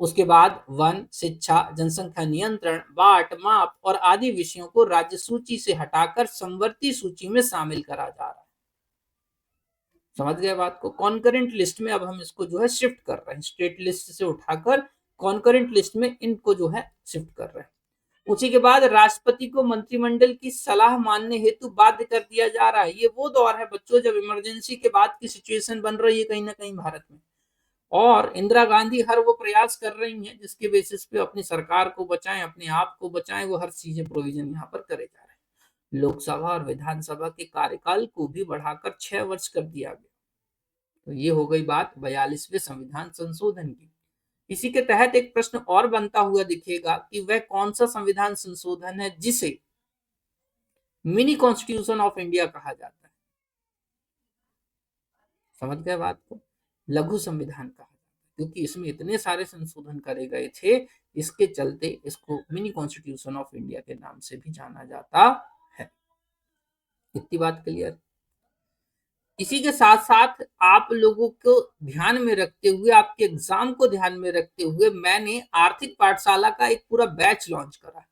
उसके बाद वन, शिक्षा, जनसंख्या नियंत्रण, बाट, माप और आदि विषयों को राज्य सूची से हटाकर समवर्ती सूची में शामिल करा जा रहा है। समझ गए बात को? कॉन्करेंट लिस्ट में अब हम इसको जो है शिफ्ट कर रहे हैं, स्टेट लिस्ट से उठाकर कॉन्करेंट लिस्ट में इनको जो है शिफ्ट कर रहे हैं। उसी के बाद राष्ट्रपति को मंत्रिमंडल की सलाह मानने हेतु बाध्य कर दिया जा रहा है। ये वो दौर है बच्चों जब इमरजेंसी के बाद की सिचुएशन बन रही है कहीं ना कहीं भारत में, और इंदिरा गांधी हर वो प्रयास कर रही हैं जिसके बेसिस पे अपनी सरकार को बचाएं, अपने आप को बचाएं, वो हर चीजें प्रोविजन यहाँ पर करे जा रहे हैं। लोकसभा और विधानसभा के कार्यकाल को भी बढ़ाकर 6 वर्ष कर दिया गया। तो ये हो गई बात 42वें संविधान संशोधन की। इसी के तहत एक प्रश्न और बनता हुआ दिखेगा कि वह कौन सा संविधान संशोधन है जिसे मिनी कॉन्स्टिट्यूशन ऑफ इंडिया कहा जाता है। समझ गए बात को? लघु संविधान कहा जाता है क्योंकि इसमें इतने सारे संशोधन करे गए थे, इसके चलते इसको मिनी कॉन्स्टिट्यूशन ऑफ इंडिया के नाम से भी जाना जाता है। इतनी बात क्लियर? इसी के साथ साथ आप लोगों को ध्यान में रखते हुए, आपके एग्जाम को ध्यान में रखते हुए, मैंने आर्थिक पाठशाला का एक पूरा बैच लॉन्च करा।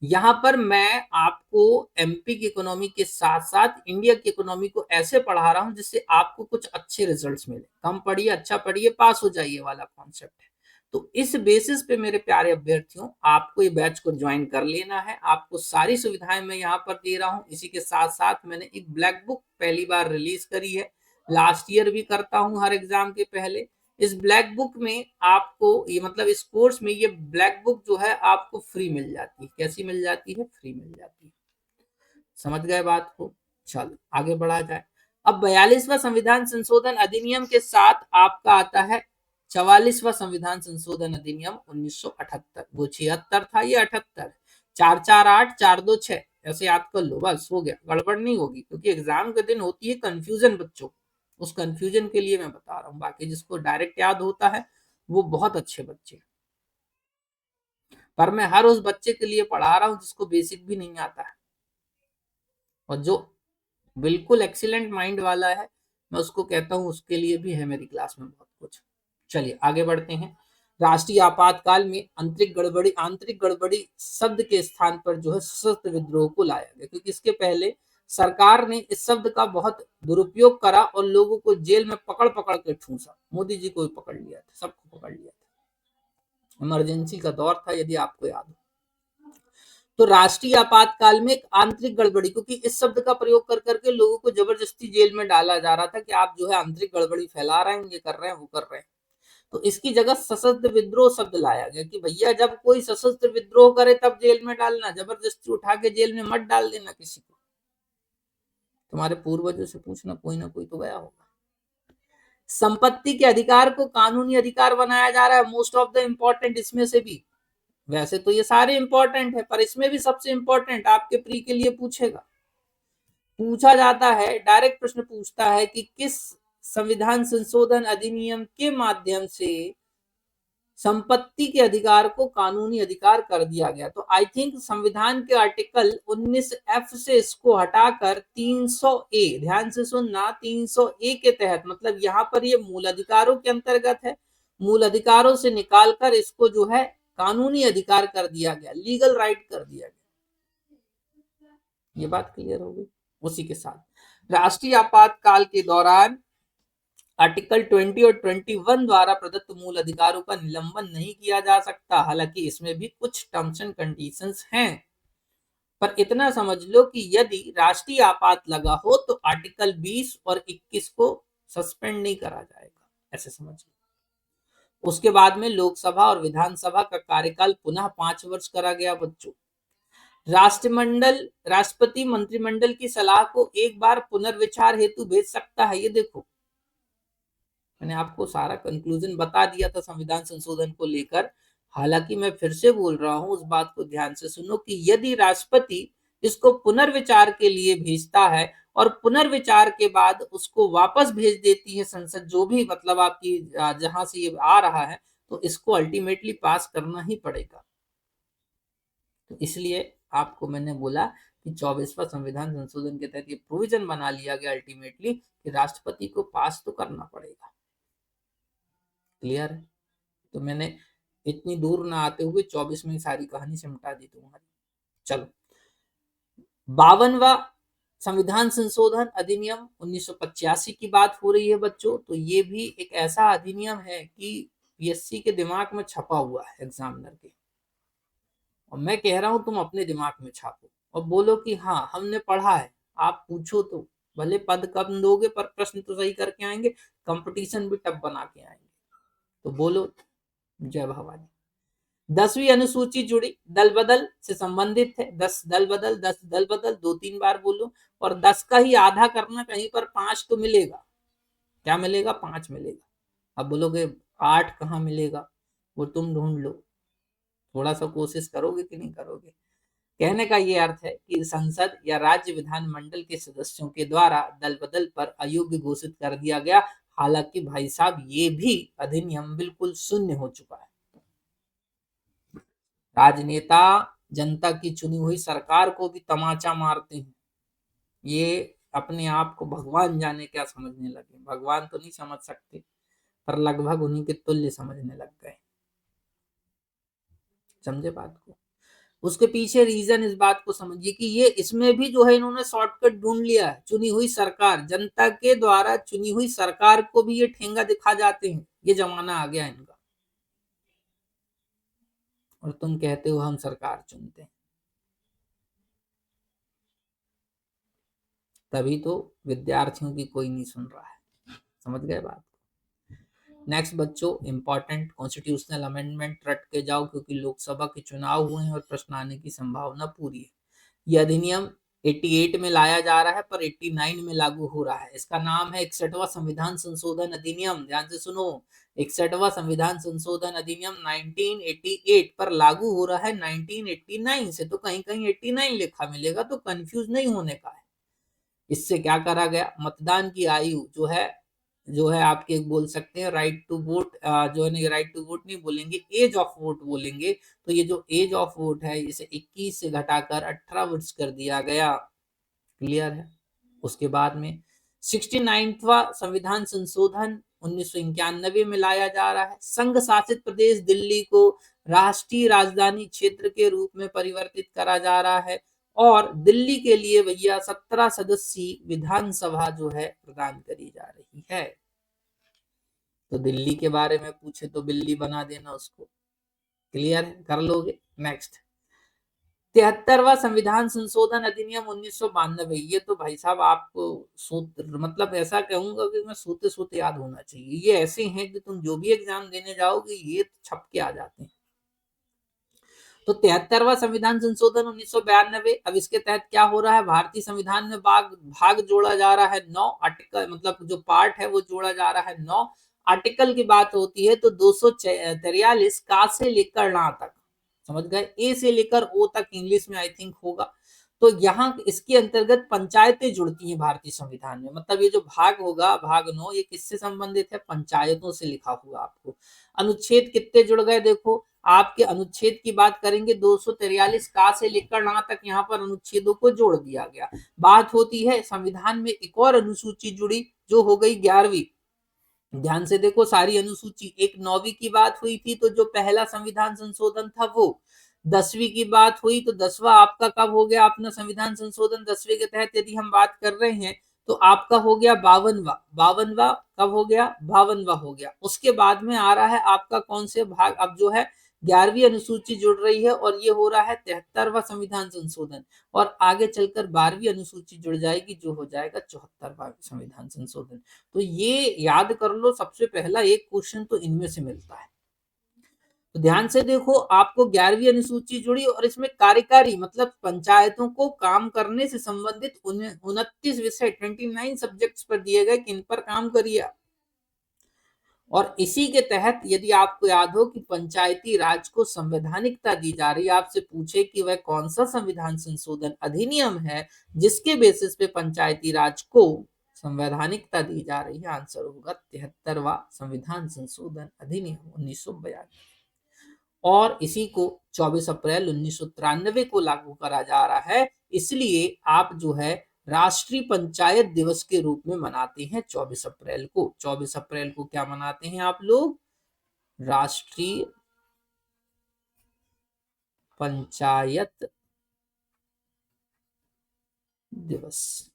यहाँ पर मैं आपको एमपी की इकोनॉमी के साथ साथ इंडिया की इकोनॉमी को ऐसे पढ़ा रहा हूँ जिससे आपको कुछ अच्छे रिजल्ट्स मिले। कम पढ़िए, अच्छा पढ़िए, पास हो जाइए वाला कॉन्सेप्ट है। तो इस बेसिस पे मेरे प्यारे अभ्यर्थियों, आपको ये बैच को ज्वाइन कर लेना है। आपको सारी सुविधाएं मैं यहाँ पर दे रहा हूँ। इसी के साथ साथ मैंने एक ब्लैक बुक पहली बार रिलीज करी है, लास्ट ईयर भी करता हूँ हर एग्जाम के पहले। इस ब्लैक बुक में आपको ये मतलब इस कोर्स में ये ब्लैक बुक जो है आपको फ्री मिल जाती है। कैसी मिल जाती है? फ्री मिल जाती है। समझ गए बात को? चलो आगे बढ़ा जाए। अब 42वां संविधान संशोधन अधिनियम के साथ आपका आता है 44वां संविधान संशोधन अधिनियम 1978। वो 76 था, ये 78। 448 426 ऐसे याद कर लो, बस हो गया, गड़बड़ नहीं होगी, क्योंकि एग्जाम के दिन होती है कंफ्यूजन बच्चों। उस कंफ्यूजन के लिए मैं बता रहा हूँ, बाकी जिसको डायरेक्ट याद होता है वो बहुत अच्छे बच्चे, पर मैं हर उस बच्चे के लिए पढ़ा रहा हूँ जिसको बेसिक भी नहीं आता है, और जो बिल्कुल एक्सीलेंट माइंड वाला है मैं उसको कहता हूँ उसके लिए भी है मेरी क्लास में बहुत कुछ। चलिए आगे बढ़ते हैं। राष्ट्रीय आपातकाल में आंतरिक गड़बड़ी शब्द के स्थान पर जो है सशस्त्र विद्रोह को लाया गया, क्योंकि इसके पहले सरकार ने इस शब्द का बहुत दुरुपयोग करा और लोगों को जेल में पकड़ पकड़ के ठूसा। मोदी जी को भी पकड़ लिया था, सबको पकड़ लिया था, इमरजेंसी का दौर था यदि आपको याद हो। तो राष्ट्रीय आपातकाल में एक आंतरिक गड़बड़ी, क्योंकि इस शब्द का प्रयोग कर करके लोगों को जबरदस्ती जेल में डाला जा रहा था कि आप जो है आंतरिक गड़बड़ी फैला रहे हैं, ये कर रहे हैं, वो कर रहे हैं। तो इसकी जगह सशस्त्र विद्रोह शब्द लाया गया कि भैया जब कोई सशस्त्र विद्रोह करे तब जेल में डालना, जबरदस्ती उठा के जेल में मत डाल देना किसी को। तुम्हारे पूर्वजों से पूछना, कोई ना कोई तो गया होगा। संपत्ति के अधिकार को कानूनी अधिकार बनाया जा रहा है, मोस्ट ऑफ द इंपॉर्टेंट इसमें से भी। वैसे तो ये सारे इंपॉर्टेंट है, पर इसमें भी सबसे इंपॉर्टेंट आपके प्री के लिए पूछेगा, पूछा जाता है, डायरेक्ट प्रश्न पूछता है कि किस संविधान संशोधन अधिनियम के माध्यम से संपत्ति के अधिकार को कानूनी अधिकार कर दिया गया। तो आई थिंक संविधान के आर्टिकल 19F से इसको हटाकर 300A, ध्यान से सुनना, 300A के तहत, मतलब यहाँ पर ये मूल अधिकारों के अंतर्गत है, मूल अधिकारों से निकालकर इसको जो है कानूनी अधिकार कर दिया गया, लीगल राइट कर दिया गया। ये बात क्लियर हो गई। उसी के साथ राष्ट्रीय आपातकाल के दौरान आर्टिकल 20 और 21 द्वारा प्रदत्त मूल अधिकारों का निलंबन नहीं किया जा सकता, हालांकि इसमें भी कुछ टर्म्स एंड कंडीशंस हैं। पर इतना समझ लो कि यदि राष्ट्रीय आपात लगा हो तो आर्टिकल 20 और 21 को सस्पेंड नहीं करा जाएगा, ऐसे समझ लो। उसके बाद में लोकसभा और विधानसभा का कार्यकाल पुनः 5 वर्ष करा गया बच्चों। राष्ट्रपति मंत्रिमंडल की सलाह को एक बार पुनर्विचार हेतु भेज सकता है। ये देखो, मैंने आपको सारा कंक्लूजन बता दिया था संविधान संशोधन को लेकर, हालांकि मैं फिर से बोल रहा हूं, उस बात को ध्यान से सुनो कि यदि राष्ट्रपति इसको पुनर्विचार के लिए भेजता है और पुनर्विचार के बाद उसको वापस भेज देती है संसद, जो भी मतलब आपकी जहां से ये आ रहा है, तो इसको अल्टीमेटली पास करना ही पड़ेगा। तो इसलिए आपको मैंने बोला कि 24वां संविधान संशोधन के तहत ये प्रोविजन बना लिया गया अल्टीमेटली कि राष्ट्रपति को पास तो करना पड़ेगा। क्लियर है? तो मैंने इतनी दूर ना आते हुए 24 में सारी कहानी सिमटा दी तुम्हारी। चलो, 52वां संविधान संशोधन अधिनियम 1985 की बात हो रही है बच्चों। तो ये भी एक ऐसा अधिनियम है कि पीएससी के दिमाग में छपा हुआ है एग्जामिनर के, और मैं कह रहा हूं तुम अपने दिमाग में छापो और बोलो कि हाँ हमने पढ़ा है। आप पूछो तो भले पद कम दोगे पर प्रश्न तो सही करके आएंगे, कंपटीशन भी टफ बना के आएंगे। तो बोलो जय भवानी। 10वीं अनुसूची जुड़ी दल बदल से संबंधित है। 10 दल बदल, 10 दल बदल, 2-3 बार बोलो, और 10 का ही आधा करना, कहीं पर 5 तो मिलेगा। क्या मिलेगा? 5 मिलेगा। अब बोलोगे 8 कहाँ मिलेगा, वो तुम ढूंढ लो, थोड़ा सा कोशिश करोगे कि नहीं करोगे। कहने का ये अर्थ है कि संसद या राज्य विधानमंडल के सदस्यों के द्वारा दल बदल पर अयोग्य घोषित कर दिया गया। हालांकि भाई साहब ये भी अधिनियम बिल्कुल शून्य हो चुका है। राजनेता जनता की चुनी हुई सरकार को भी तमाचा मारते हैं। ये अपने आप को भगवान जाने क्या समझने लगे, भगवान तो नहीं समझ सकते पर लगभग उन्हीं के तुल्य समझने लग गए। समझे बात को? उसके पीछे रीजन इस बात को समझिए कि ये इसमें भी जो है इन्होंने शॉर्टकट ढूंढ लिया है। चुनी हुई सरकार, जनता के द्वारा चुनी हुई सरकार को भी ये ठेंगा दिखा जाते हैं। ये जमाना आ गया इनका, और तुम कहते हो हम सरकार चुनते हैं। तभी तो विद्यार्थियों की कोई नहीं सुन रहा है। समझ गए बात? नेक्स्ट बच्चों, इंपॉर्टेंट कॉन्स्टिट्यूशनल अमेंडमेंट रट के जाओ, क्योंकि लोकसभा के चुनाव हुए हैं और प्रश्न आने की संभावना पूरी है। यह अधिनियम 88 में लाया जा रहा है पर 89 में लागू हो रहा है। इसका नाम है 61वां संविधान संशोधन अधिनियम। ध्यान से सुनो, 61वां संविधान संशोधन अधिनियम 1988 पर लागू हो रहा है 1989 से। तो कहीं कहीं 89 लिखा मिलेगा, तो कंफ्यूज नहीं होने का है। इससे क्या करा गया, मतदान की आयु जो है आपके बोल सकते हैं राइट टू वोट, जो है राइट टू वोट नहीं बोलेंगे, एज ऑफ वोट बोलेंगे। तो ये जो एज ऑफ वोट है इसे 21 से घटाकर 18 वर्ष कर दिया गया। क्लियर है। उसके बाद में 69वां संविधान संशोधन 1991 में लाया जा रहा है। संघ शासित प्रदेश दिल्ली को राष्ट्रीय राजधानी क्षेत्र के रूप में परिवर्तित करा जा रहा है और दिल्ली के लिए भैया 17 सदस्यीय विधानसभा जो है प्रदान करी जा रही है। तो दिल्ली के बारे में पूछे तो बिल्ली बना देना उसको। क्लियर है, कर लोगे। नेक्स्ट 73वां संविधान संशोधन अधिनियम 1992। ये तो भाई साहब आपको सूत्र मतलब ऐसा कहूंगा कि मैं सोते सोते याद होना चाहिए। ये ऐसे हैं कि तुम जो भी एग्जाम देने जाओगे ये छप के आ जाते हैं। तो 73वां संविधान संशोधन 1992। अब इसके तहत क्या हो रहा है, भारतीय संविधान में भाग जोड़ा जा रहा है 9 आर्टिकल, मतलब जो पार्ट है वो जोड़ा जा रहा है 9 आर्टिकल की बात होती है। तो 243 का से लेकर ना तक, समझ गए, ए से लेकर ओ तक इंग्लिश में आई थिंक होगा। तो यहाँ इसके अंतर्गत पंचायतें जुड़ती हैं भारतीय संविधान में। मतलब ये जो भाग होगा, भाग 9, ये किससे संबंधित है, पंचायतों से लिखा हुआ आपको। अनुच्छेद कितने जुड़ गए, देखो आपके अनुच्छेद की बात करेंगे 243 का से लेकर ना तक, यहाँ पर अनुच्छेदों को जोड़ दिया गया। बात होती है संविधान में एक और अनुसूची जुड़ी जो हो गई 11वीं। ध्यान से देखो सारी अनुसूची, एक 9वीं की बात हुई थी तो जो पहला संविधान संशोधन था वो। 10वीं की बात हुई तो 10वां आपका कब हो गया अपना संविधान संशोधन, 10वीं के तहत यदि हम बात कर रहे हैं तो आपका हो गया 52वां कब हो गया, 52वां हो गया। उसके बाद में आ रहा है आपका कौन से भाग, अब जो है 11वीं अनुसूची जुड़ रही है और ये हो रहा है 73वां संविधान संशोधन। और आगे चलकर 12वीं अनुसूची जुड़ जाएगी जो हो जाएगा 74वां संविधान संशोधन। तो ये याद कर लो, सबसे पहला एक क्वेश्चन तो इनमें से मिलता है। तो ध्यान से देखो, आपको 11वीं अनुसूची जुड़ी और इसमें कार्यकारी मतलब पंचायतों को काम करने से संबंधित 29 विषय 29 सब्जेक्ट्स पर दिए गए कि इन पर काम करिए। और इसी के तहत यदि आपको याद हो कि पंचायती राज को संवैधानिकता दी जा रही है, आपसे पूछे कि वह कौन सा संविधान संशोधन अधिनियम है जिसके बेसिस पे पंचायती राज को संवैधानिकता दी जा रही है, आंसर होगा 73वां संविधान संशोधन अधिनियम 1992। और इसी को 24 अप्रैल 1993 को लागू करा जा रहा है। इसलिए आप जो है राष्ट्रीय पंचायत दिवस के रूप में मनाते हैं 24 अप्रैल को। 24 अप्रैल को क्या मनाते हैं आप लोग, राष्ट्रीय पंचायत दिवस।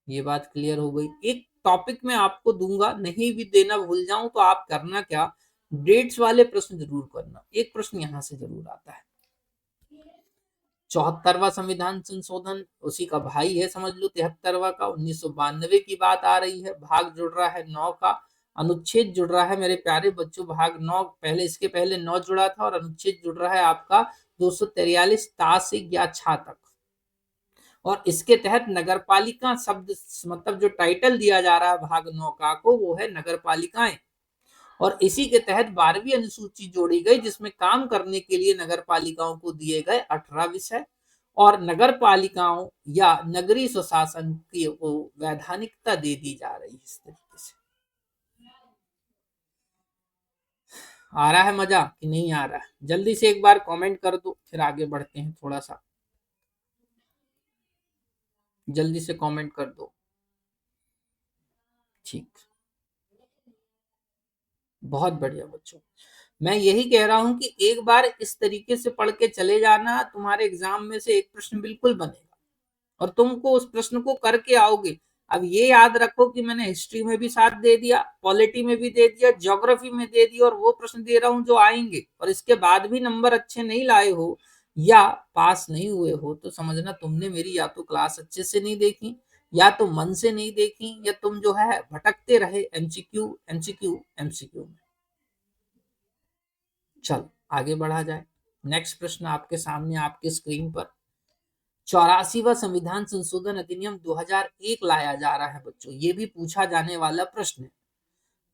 ये बात क्लियर हो गई। एक टॉपिक में आपको दूंगा, नहीं भी देना भूल जाऊं तो आप करना क्या, डेट्स वाले प्रश्न जरूर करना। एक प्रश्न यहां से जरूर आता है। 74वां संविधान संशोधन उसी का भाई है समझ लो 73वां का, 1992 की बात आ रही है। भाग जुड़ रहा है 9 का, अनुच्छेद जुड़ रहा है मेरे प्यारे बच्चों, भाग 9 पहले, इसके पहले 9 जुड़ा था और अनुच्छेद जुड़ रहा है आपका 243 ता से या छा तक। और इसके तहत नगरपालिका शब्द मतलब जो टाइटल दिया जा रहा है भाग 9 का को, वो है नगर पालिकाएं। और इसी के तहत 12वीं अनुसूची जोड़ी गई जिसमें काम करने के लिए नगर पालिकाओं को दिए गए 18 विषय और नगर पालिकाओं या नगरीय स्वशासन की वैधानिकता दे दी जा रही है। इस तरीके से आ रहा है मजा कि नहीं आ रहा है, जल्दी से एक बार कमेंट कर दो फिर आगे बढ़ते हैं। थोड़ा सा जल्दी से कमेंट कर दो। ठीक, बहुत बढ़िया बच्चों। मैं यही कह रहा हूं कि एक बार इस तरीके से पढ़ के चले जाना, तुम्हारे एग्जाम में से एक प्रश्न बिल्कुल बनेगा और तुमको उस प्रश्न को करके आओगे। अब ये याद रखो कि मैंने हिस्ट्री में भी साथ दे दिया, पॉलिटी में भी दे दिया, ज्योग्राफी में दे दिया और वो प्रश्न दे रहा हूं जो आएंगे, और इसके बाद भी नंबर अच्छे नहीं लाए हो या पास नहीं हुए हो तो समझना तुमने मेरी या तो क्लास अच्छे से नहीं देखी, या तो मन से नहीं देखी, या तुम जो है भटकते रहे एमसीक्यू एमसीक्यू एमसीक्यू में। चल आगे बढ़ा जाए। नेक्स्ट प्रश्न आपके सामने आपके स्क्रीन पर, 84वां संविधान संशोधन अधिनियम 2001 लाया जा रहा है बच्चों, ये भी पूछा जाने वाला प्रश्न है।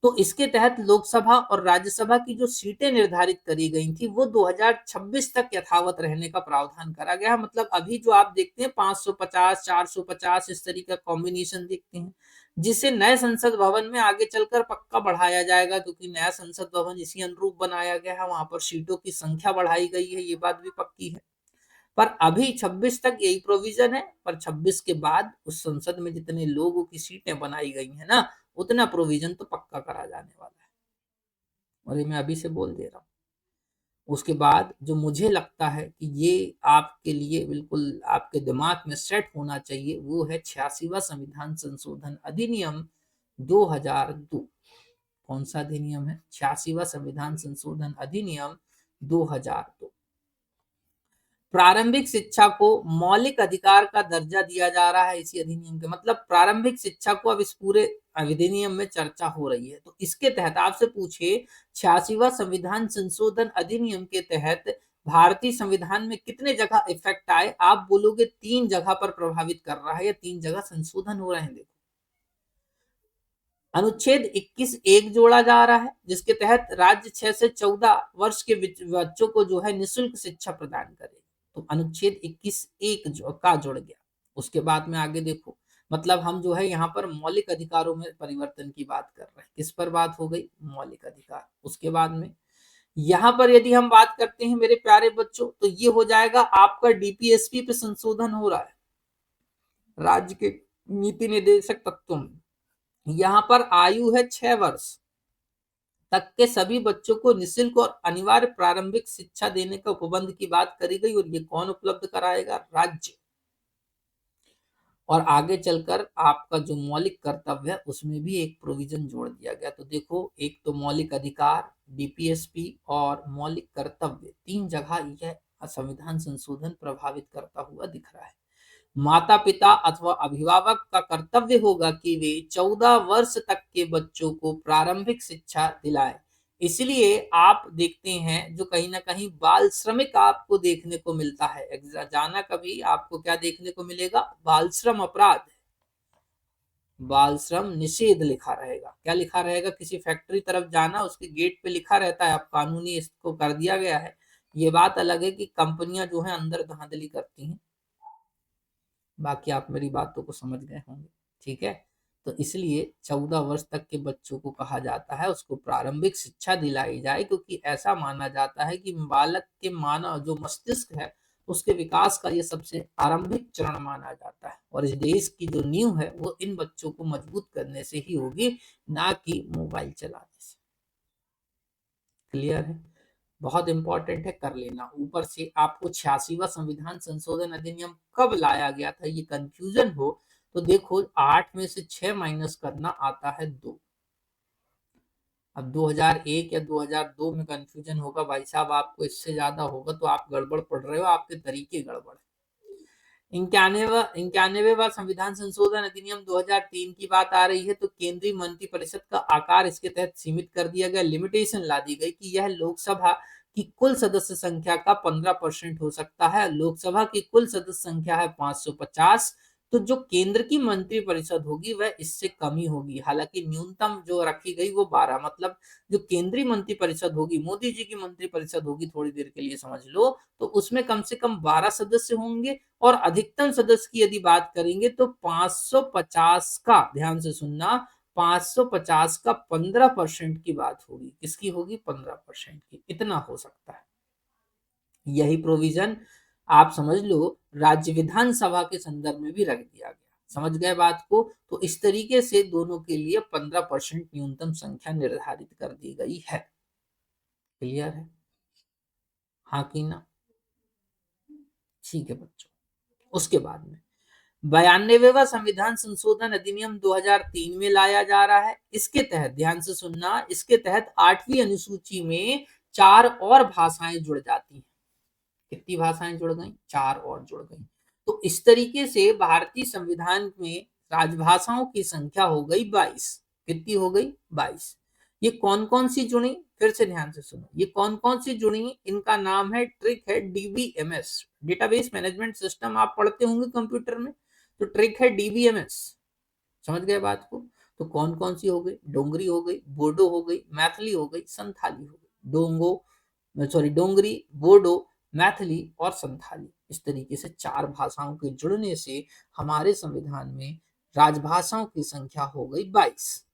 तो इसके तहत लोकसभा और राज्यसभा की जो सीटें निर्धारित करी गई थी वो 2026 तक यथावत रहने का प्रावधान करा गया। मतलब अभी जो आप देखते हैं 550 450 इस तरीके का कॉम्बिनेशन देखते हैं, जिसे नए संसद भवन में आगे चलकर पक्का बढ़ाया जाएगा, क्योंकि नया संसद भवन इसी अनुरूप बनाया गया है, वहां पर सीटों की संख्या बढ़ाई गई है, ये बात भी पक्की है। पर अभी 26 तक यही प्रोविजन है, पर 26 के बाद उस संसद में जितने लोगों की सीटें बनाई गई है ना, उतना प्रोविजन तो पक्का करा जाने वाला है, और ये मैं अभी से बोल दे रहा हूँ। उसके बाद जो मुझे लगता है कि ये आपके लिए बिल्कुल आपके दिमाग में सेट होना चाहिए, वो है 86वां संविधान संशोधन अधिनियम 2002। कौन सा अधिनियम है? 86वां संविधान संशोधन अधिनियम 2002। प्रारंभिक शिक्षा को मौलिक अधिकार का दर्जा दिया जा रहा है इसी अधिनियम के। मतलब प्रारंभिक शिक्षा को अब इस पूरे अधिनियम में चर्चा हो रही है। तो इसके तहत आपसे पूछे 86वां संविधान संशोधन अधिनियम के तहत भारतीय संविधान में कितने जगह इफेक्ट आए, आप बोलोगे 3 जगह पर प्रभावित कर रहा है, या 3 जगह संशोधन हो रहे हैं। देखो, अनुच्छेद 21 एक जोड़ा जा रहा है, जिसके तहत राज्य 6 से 14 वर्ष के बच्चों को जो है निःशुल्क शिक्षा प्रदान करे। तो अनुच्छेद 21 एक का जुड़ गया। उसके बाद में आगे देखो, मतलब हम जो है यहाँ पर मौलिक अधिकारों में परिवर्तन की बात कर रहे हैं। किस पर बात हो गई? मौलिक अधिकार। उसके बाद में यहाँ पर यदि हम बात करते हैं मेरे प्यारे बच्चों, तो ये हो जाएगा आपका डीपीएसपी पे संशोधन हो रहा है, राज्य के नीति निर्देशक तत्वों में। यहाँ पर आयु है 6 वर्ष तक के सभी बच्चों को निःशुल्क और अनिवार्य प्रारंभिक शिक्षा देने का उपबंध की बात करी गई, और ये कौन उपलब्ध कराएगा? राज्य। और आगे चलकर आपका जो मौलिक कर्तव्य है उसमें भी एक प्रोविजन जोड़ दिया गया। तो देखो, एक तो मौलिक अधिकार, डीपीएसपी और मौलिक कर्तव्य, 3 जगह यह संविधान संशोधन प्रभावित करता हुआ दिख रहा है। माता पिता अथवा अभिभावक का कर्तव्य होगा कि वे 14 वर्ष तक के बच्चों को प्रारंभिक शिक्षा दिलाएं। इसलिए आप देखते हैं जो कहीं ना कहीं बाल श्रमिक आपको देखने को मिलता है, जाना कभी आपको क्या देखने को मिलेगा? बाल श्रम अपराध, बाल श्रम निषेध लिखा रहेगा। क्या लिखा रहेगा? किसी फैक्ट्री तरफ जाना, उसके गेट पे लिखा रहता है, अब कानूनी इसको कर दिया गया है। ये बात अलग है कि कंपनियां जो है अंदर धांधली करती हैं। बाकी आप मेरी बातों को समझ गए होंगे, ठीक है। तो इसलिए 14 वर्ष तक के बच्चों को कहा जाता है उसको प्रारंभिक शिक्षा दिलाई जाए, क्योंकि ऐसा माना जाता है कि बालक के मानव जो मस्तिष्क है उसके विकास का ये सबसे आरंभिक चरण माना जाता है, और इस देश की जो नींव है वो इन बच्चों को मजबूत करने से ही होगी, ना कि मोबाइल चलाने से। क्लियर है? बहुत इंपॉर्टेंट है, कर लेना। ऊपर से आपको 86वां संविधान संशोधन अधिनियम कब लाया गया था ये कंफ्यूजन हो तो देखो, 8 में से 6 माइनस करना आता है 2। अब 2001 या 2002 में कंफ्यूजन होगा भाई साहब, आपको इससे ज्यादा होगा तो आप गड़बड़ पढ़ रहे हो, आपके तरीके गड़बड़। 91वां संविधान संशोधन अधिनियम 2003 की बात आ रही है, तो केंद्रीय मंत्रिपरिषद का आकार इसके तहत सीमित कर दिया गया। लिमिटेशन ला दी गई कि यह लोकसभा की कुल सदस्य संख्या का 15% हो सकता है। लोकसभा की कुल सदस्य संख्या है 550, तो जो केंद्र की मंत्रिपरिषद होगी वह इससे कम ही होगी। हालांकि न्यूनतम जो रखी गई वो 12, मतलब जो केंद्रीय मंत्रिपरिषद होगी, मोदी जी की मंत्रिपरिषद होगी, थोड़ी देर के लिए समझ लो, तो उसमें कम से कम 12 सदस्य होंगे, और अधिकतम सदस्य की यदि बात करेंगे तो 550 का, ध्यान से सुनना, 550 का 15% की बात होगी। किसकी होगी? 15% की। इतना हो सकता है। यही प्रोविजन आप समझ लो राज्य विधानसभा के संदर्भ में भी रख दिया गया। समझ गए बात को? तो इस तरीके से दोनों के लिए 15% न्यूनतम संख्या निर्धारित कर दी गई है। क्लियर है? हाँ कि ना? ठीक है बच्चों। उसके बाद में 92वां संविधान संशोधन अधिनियम 2003 में लाया जा रहा है। इसके तहत, ध्यान से सुनना, इसके तहत 8वीं अनुसूची में 4 और भाषाएं जुड़ जाती हैं। कितनी भाषाएं जुड़ गई? 4 और जुड़ गई। तो इस तरीके से भारतीय संविधान में राजभाषाओं की संख्या हो गई 22। कितनी हो गई? 22। ये कौन कौन सी जुड़ी, फिर से ध्यान से सुनो, ये कौन कौन सी जुड़ी, इनका नाम है, ट्रिक है डीबीएमएस, डेटाबेस मैनेजमेंट सिस्टम आप पढ़ते होंगे कंप्यूटर में, तो ट्रिक है डीबीएमएस। समझ गए बात को? तो कौन कौन सी हो गई, डोंगरी हो गई, बोडो हो गई, मैथिली हो गई, संथाली हो गई। डोंगरी, बोडो, मैथिली और संथाली, इस तरीके से 4 भाषाओं के जुड़ने से हमारे संविधान में राजभाषाओं की संख्या हो गई 22।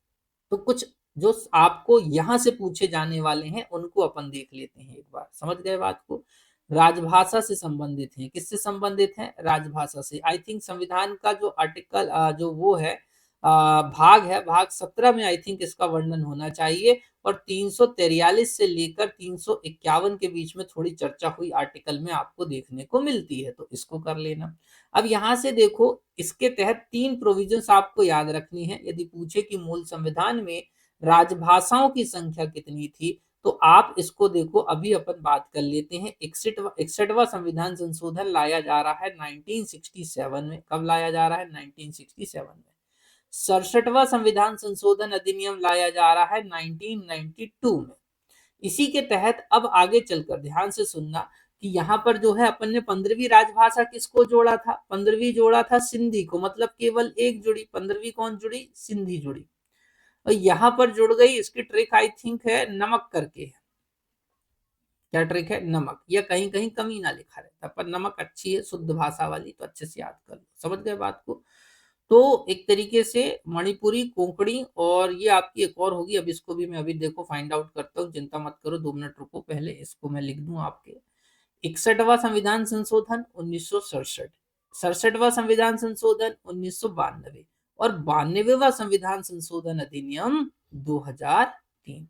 तो कुछ जो आपको यहां से पूछे जाने वाले हैं उनको अपन देख लेते हैं एक बार। समझ गए बात को? राजभाषा से संबंधित है, किससे संबंधित है, राजभाषा से। आई थिंक संविधान का जो आर्टिकल जो वो है भाग है, भाग 17 में आई थिंक इसका वर्णन होना चाहिए, और 343 से लेकर 351 के बीच में थोड़ी चर्चा हुई आर्टिकल में आपको देखने को मिलती है, तो इसको कर लेना। अब यहां से देखो, इसके तहत 3 प्रोविजंस आपको याद रखनी है। यदि पूछे कि मूल संविधान में राजभाषाओं की संख्या कितनी थी, तो आप इसको देखो, अभी अपन बात कर लेते हैं। 61वां संविधान संशोधन लाया जा रहा है 1967 में। कब लाया जा रहा है? 1967 में। 67वां संविधान संशोधन अधिनियम लाया जा रहा है 1992 में। इसी के तहत अब आगे चलकर ध्यान से सुनना कि यहाँ पर जो है अपन ने 15वीं राजभाषा किसको जोड़ा था? 15वीं जोड़ा था सिंधी को, मतलब केवल एक जुड़ी। 15वीं कौन जुड़ी? सिंधी जुड़ी। और यहाँ पर जुड़ गई, इसकी ट्रिक आई थिंक है नमक करके है। क्या ट्रिक है? नमक, या कहीं कहीं कमी ना लिखा रहता, पर नमक अच्छी है, शुद्ध भाषा वाली, तो अच्छे से याद कर लो। समझ गए बात को? तो एक तरीके से मणिपुरी, कोंकणी, और ये आपकी एक और होगी, अब इसको भी मैं अभी देखो फाइंड आउट करता हूँ, चिंता मत करो, 2 मिनट रुको, पहले इसको मैं लिख दूं आपके। 61वां संविधान संशोधन 1967, 67वां संविधान संशोधन 1992, और 92वां संविधान संशोधन अधिनियम 2003।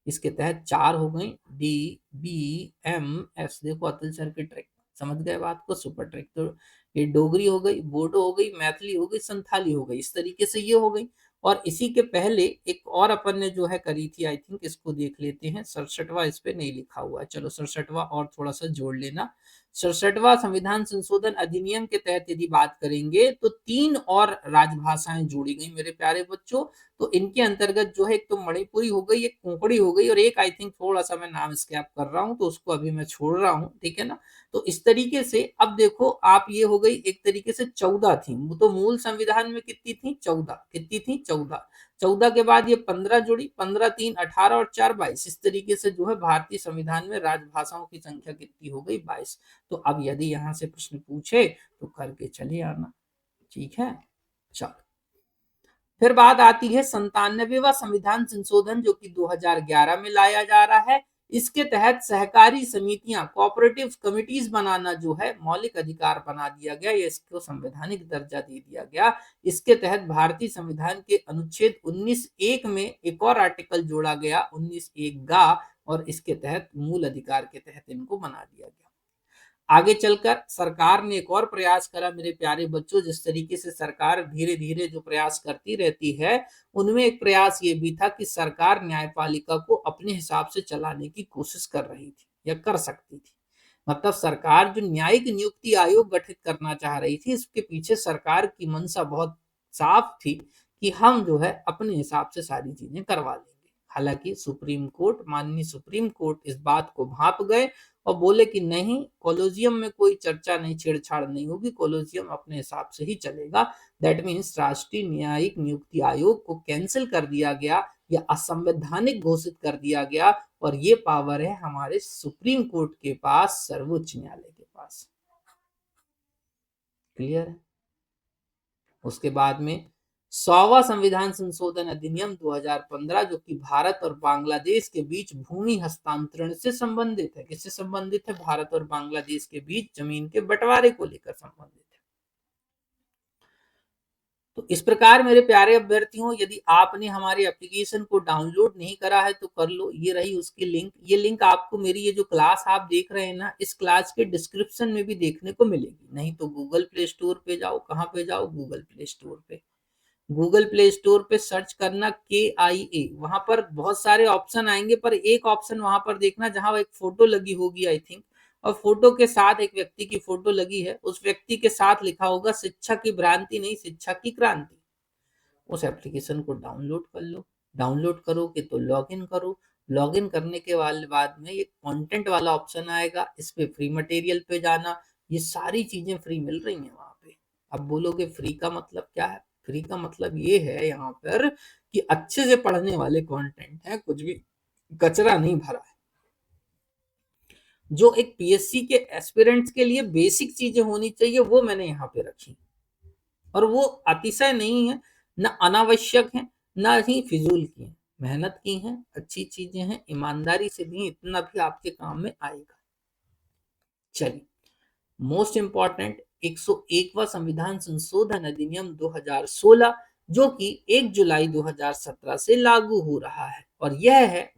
इसके तहत 4 हो गई, DBMS। देखो अतुल सर की ट्रिक, समझ गए बात को? Super trick. तो ये डोगरी हो गई, बोडो हो गई, मैथिली हो गई, संथाली हो गई, इस तरीके से ये हो गई। और इसी के पहले एक और अपन ने जो है करी थी, आई थिंक इसको देख लेते हैं। 67वां इस पे नहीं लिखा हुआ है, चलो 67वां और थोड़ा सा जोड़ लेना। 67वां संविधान संशोधन अधिनियम के तहत यदि बात करेंगे तो 3 और राजभाषाएं जोड़ी गई मेरे प्यारे बच्चों। तो इनके अंतर्गत जो है, एक तो मणिपुरी हो गई, एक कोंकणी हो गई, और एक आई थिंक थोड़ा सा मैं नाम स्कैप कर रहा हूं, तो उसको अभी मैं छोड़ रहा हूं, ठीक है ना। तो इस तरीके से अब देखो आप, ये हो गई एक तरीके से 14 थी। तो मूल संविधान में कितनी थी? 14। कितनी थी? 14। 14 के बाद ये 15 जुड़ी, 15 3 18 और 4 22। इस तरीके से जो है भारतीय संविधान में राजभाषाओं की संख्या कितनी हो गई? 22। तो अब यदि यहां से प्रश्न पूछे तो करके चले आना, ठीक है। चलो, फिर बात आती है 97वां संविधान संशोधन, जो कि 2011 में लाया जा रहा है। इसके तहत सहकारी समितियां, कोऑपरेटिव कमिटीज बनाना जो है मौलिक अधिकार बना दिया गया, या इसको संवैधानिक दर्जा दे दिया गया। इसके तहत भारतीय संविधान के अनुच्छेद 19(1) में एक और आर्टिकल जोड़ा गया, 19(1)गा, और इसके तहत मूल अधिकार के तहत इनको बना दिया गया। आगे चलकर सरकार ने एक और प्रयास करा मेरे प्यारे बच्चों। जिस तरीके से सरकार धीरे धीरे जो प्रयास करती रहती है, उनमें एक प्रयास ये भी था कि सरकार न्यायपालिका को अपने हिसाब से चलाने की कोशिश कर रही थी, या कर सकती थी। मतलब सरकार जो न्यायिक नियुक्ति आयोग गठित करना चाह रही थी, इसके पीछे सरकार की मंशा बहुत साफ थी कि हम जो है अपने हिसाब से सारी चीजें करवा लेंगे। हालांकि सुप्रीम कोर्ट, माननीय सुप्रीम कोर्ट इस बात को भांप गए और बोले कि नहीं, कॉलोजियम में कोई चर्चा नहीं, छेड़छाड़ नहीं होगी, कॉलोजियम अपने हिसाब से ही चलेगा। दैट मीन्स राष्ट्रीय न्यायिक नियुक्ति आयोग को कैंसिल कर दिया गया, या असंवैधानिक घोषित कर दिया गया, और ये पावर है हमारे सुप्रीम कोर्ट के पास, सर्वोच्च न्यायालय के पास। क्लियर है? उसके बाद में 100वां संविधान संशोधन अधिनियम 2015, जो कि भारत और बांग्लादेश के बीच भूमि हस्तांतरण से संबंधित है। किससे संबंधित है? भारत और बांग्लादेश के बीच जमीन के बंटवारे को लेकर संबंधित है। तो इस प्रकार मेरे प्यारे अभ्यर्थियों, यदि आपने हमारे एप्लीकेशन को डाउनलोड नहीं करा है तो कर लो, ये रही उसकी लिंक। ये लिंक आपको मेरी ये जो क्लास आप देख रहे हैं ना, इस क्लास के डिस्क्रिप्शन में भी देखने को मिलेगी। नहीं तो गूगल प्ले स्टोर पे जाओ। कहाँ पे जाओ? गूगल प्ले स्टोर पे। गूगल प्ले स्टोर पे सर्च करना KIA, वहां पर बहुत सारे ऑप्शन आएंगे, पर एक ऑप्शन वहां पर देखना जहां एक फोटो लगी होगी आई थिंक, और फोटो के साथ एक व्यक्ति की फोटो लगी है, उस व्यक्ति के साथ लिखा होगा शिक्षा की भ्रांति नहीं, शिक्षा की क्रांति। उस एप्लीकेशन को डाउनलोड कर लो। डाउनलोड करोगे तो लॉगिन करो, लॉगिन करने के बाद में ये कंटेंट वाला ऑप्शन आएगा, इस पे फ्री मटेरियल पे जाना, ये सारी चीजें फ्री मिल रही हैं वहां पे। अब बोलोगे फ्री का मतलब क्या है? फ्री का मतलब ये है यहाँ पर कि अच्छे से पढ़ने वाले कंटेंट है, कुछ भी कचरा नहीं भरा है। जो एक पीएससी के एस्पिरेंट्स के लिए बेसिक चीजें होनी चाहिए वो मैंने यहाँ पे रखी, और वो अतिशय नहीं है, ना अनावश्यक है, ना ही फिजूल की है, मेहनत की हैं, अच्छी चीजें हैं, ईमानदारी से दी, इतना भी आपके काम में आएगा। चलिए, मोस्ट इंपॉर्टेंट 101वां संविधान संशोधन अधिनियम 2016 जो कि 1 जुलाई 2017 से लागू हो रहा है, और यह है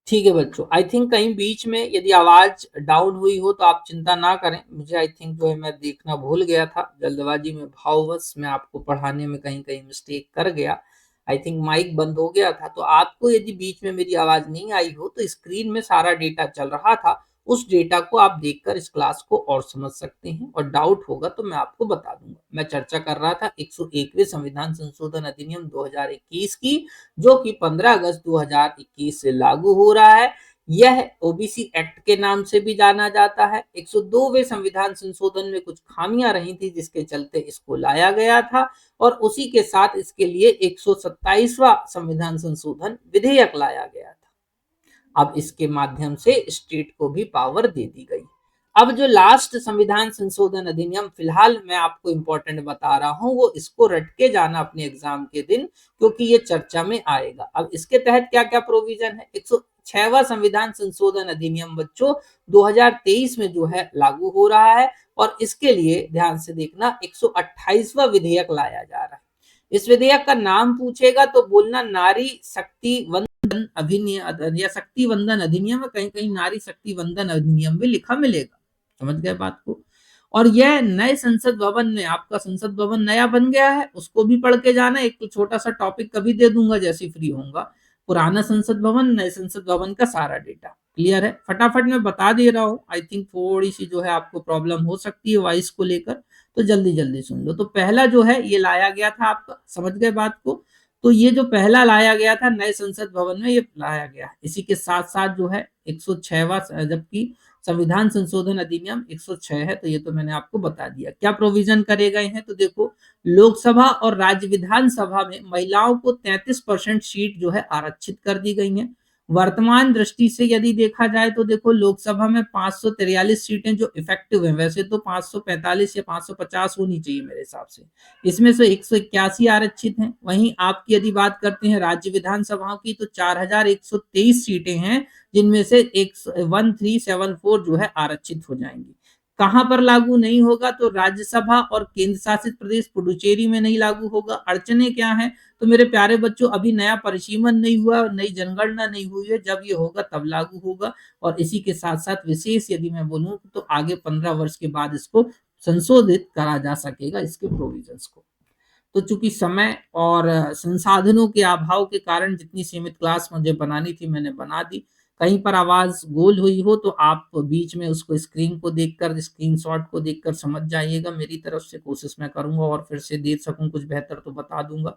ठीक है बच्चों, आई थिंक कहीं बीच में यदि आवाज डाउन हुई हो तो आप चिंता ना करें। मुझे आई थिंक जो है मैं देखना भूल गया था, जल्दबाजी में भाववश मैं आपको पढ़ाने में कहीं कहीं मिस्टेक कर गया। आई थिंक माइक बंद हो गया था, तो आपको यदि बीच में मेरी आवाज नहीं आई हो तो स्क्रीन में सारा डेटा चल रहा था, उस डेटा को आप देखकर इस क्लास को और समझ सकते हैं, और डाउट होगा तो मैं आपको बता दूंगा। मैं चर्चा कर रहा था 101वें संविधान संशोधन अधिनियम 2021 की, जो कि 15 अगस्त 2021 से लागू हो रहा है। यह ओबीसी एक्ट के नाम से भी जाना जाता है। 102वें संविधान संशोधन में कुछ खामियां रही थी, जिसके चलते इसको लाया गया था, और उसी के साथ इसके लिए 127वां संविधान संशोधन विधेयक लाया गया था। अब इसके माध्यम से स्टेट को भी पावर दे दी गई। अब जो लास्ट संविधान संशोधन अधिनियम फिलहाल मैं आपको इंपॉर्टेंट बता रहा हूं, वो इसको रट के जाना अपने एग्जाम के दिन, क्योंकि ये चर्चा में आएगा। अब इसके तहत क्या क्या प्रोविजन है। 106वां संविधान संशोधन अधिनियम बच्चों 2023 में जो है लागू हो रहा है, और इसके लिए ध्यान से देखना 128वां विधेयक लाया जा रहा है। इस विधेयक का नाम पूछेगा तो बोलना नारी शक्ति अधिनियम या शक्ति वंदन अधिनियम, कहीं कहीं नारी शक्ति वंदन अधिनियम भी लिखा मिलेगा। समझ गए बात को। और यह नए संसद भवन में, आपका संसद भवन नया बन गया है, उसको भी पढ़ के जाना। एक तो छोटा सा टॉपिक कभी दे दूंगा जैसे फ्री होऊंगा, पुराना संसद भवन, नए संसद भवन का सारा डेटा क्लियर है। फटाफट मैं बता दे रहा हूँ। आई थिंक थोड़ी सी जो है आपको प्रॉब्लम हो सकती है वॉइस को लेकर, तो जल्दी जल्दी सुन लो। तो पहला जो है ये लाया गया था आपका, समझ गए बात को। तो ये जो पहला लाया गया था नए संसद भवन में, ये लाया गया। इसी के साथ साथ जो है 106वां, जबकि संविधान संशोधन अधिनियम 106 है, तो ये तो मैंने आपको बता दिया। क्या प्रोविजन करे गए हैं, तो देखो लोकसभा और राज्य विधानसभा में महिलाओं को 33% सीट जो है आरक्षित कर दी गई है। वर्तमान दृष्टि से यदि देखा जाए तो देखो लोकसभा में 543 सीटें जो इफेक्टिव है, वैसे तो 545 या 550 होनी चाहिए मेरे हिसाब से, इसमें से 181 आरक्षित हैं। वहीं आपकी यदि बात करते हैं राज्य विधानसभाओं की, तो 4123 सीटें हैं, जिनमें से 1374 जो है आरक्षित हो जाएंगी। कहां पर लागू नहीं होगा, तो राज्यसभा और केंद्र शासित प्रदेश पुडुचेरी में नहीं लागू होगा। अड़चने क्या है, तो मेरे प्यारे बच्चों अभी नया परिसीमन नहीं हुआ और नई जनगणना नहीं हुई है, जब ये होगा तब लागू होगा। और इसी के साथ साथ विशेष यदि मैं बोलूं तो आगे 15 वर्ष के बाद इसको संशोधित करा जा सकेगा, इसके प्रोविजंस को। तो चूंकि समय और संसाधनों के अभाव के कारण जितनी सीमित क्लास मुझे बनानी थी मैंने बना दी। कहीं पर आवाज गोल हुई हो तो आप बीच में उसको स्क्रीन को देखकर, स्क्रीनशॉट को देखकर समझ जाइएगा। मेरी तरफ से कोशिश मैं करूंगा और फिर से दे सकूं कुछ बेहतर तो बता दूंगा।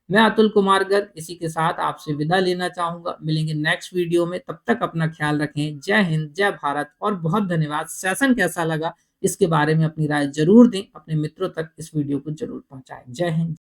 मैं अतुल कुमार गर्ग इसी के साथ आपसे विदा लेना चाहूंगा। मिलेंगे नेक्स्ट वीडियो में, तब तक अपना ख्याल रखें। जय हिंद, जय भारत, और बहुत धन्यवाद। सेशन कैसा लगा इसके बारे में अपनी राय जरूर दें, अपने मित्रों तक इस वीडियो को जरूर पहुंचाएं। जय हिंद।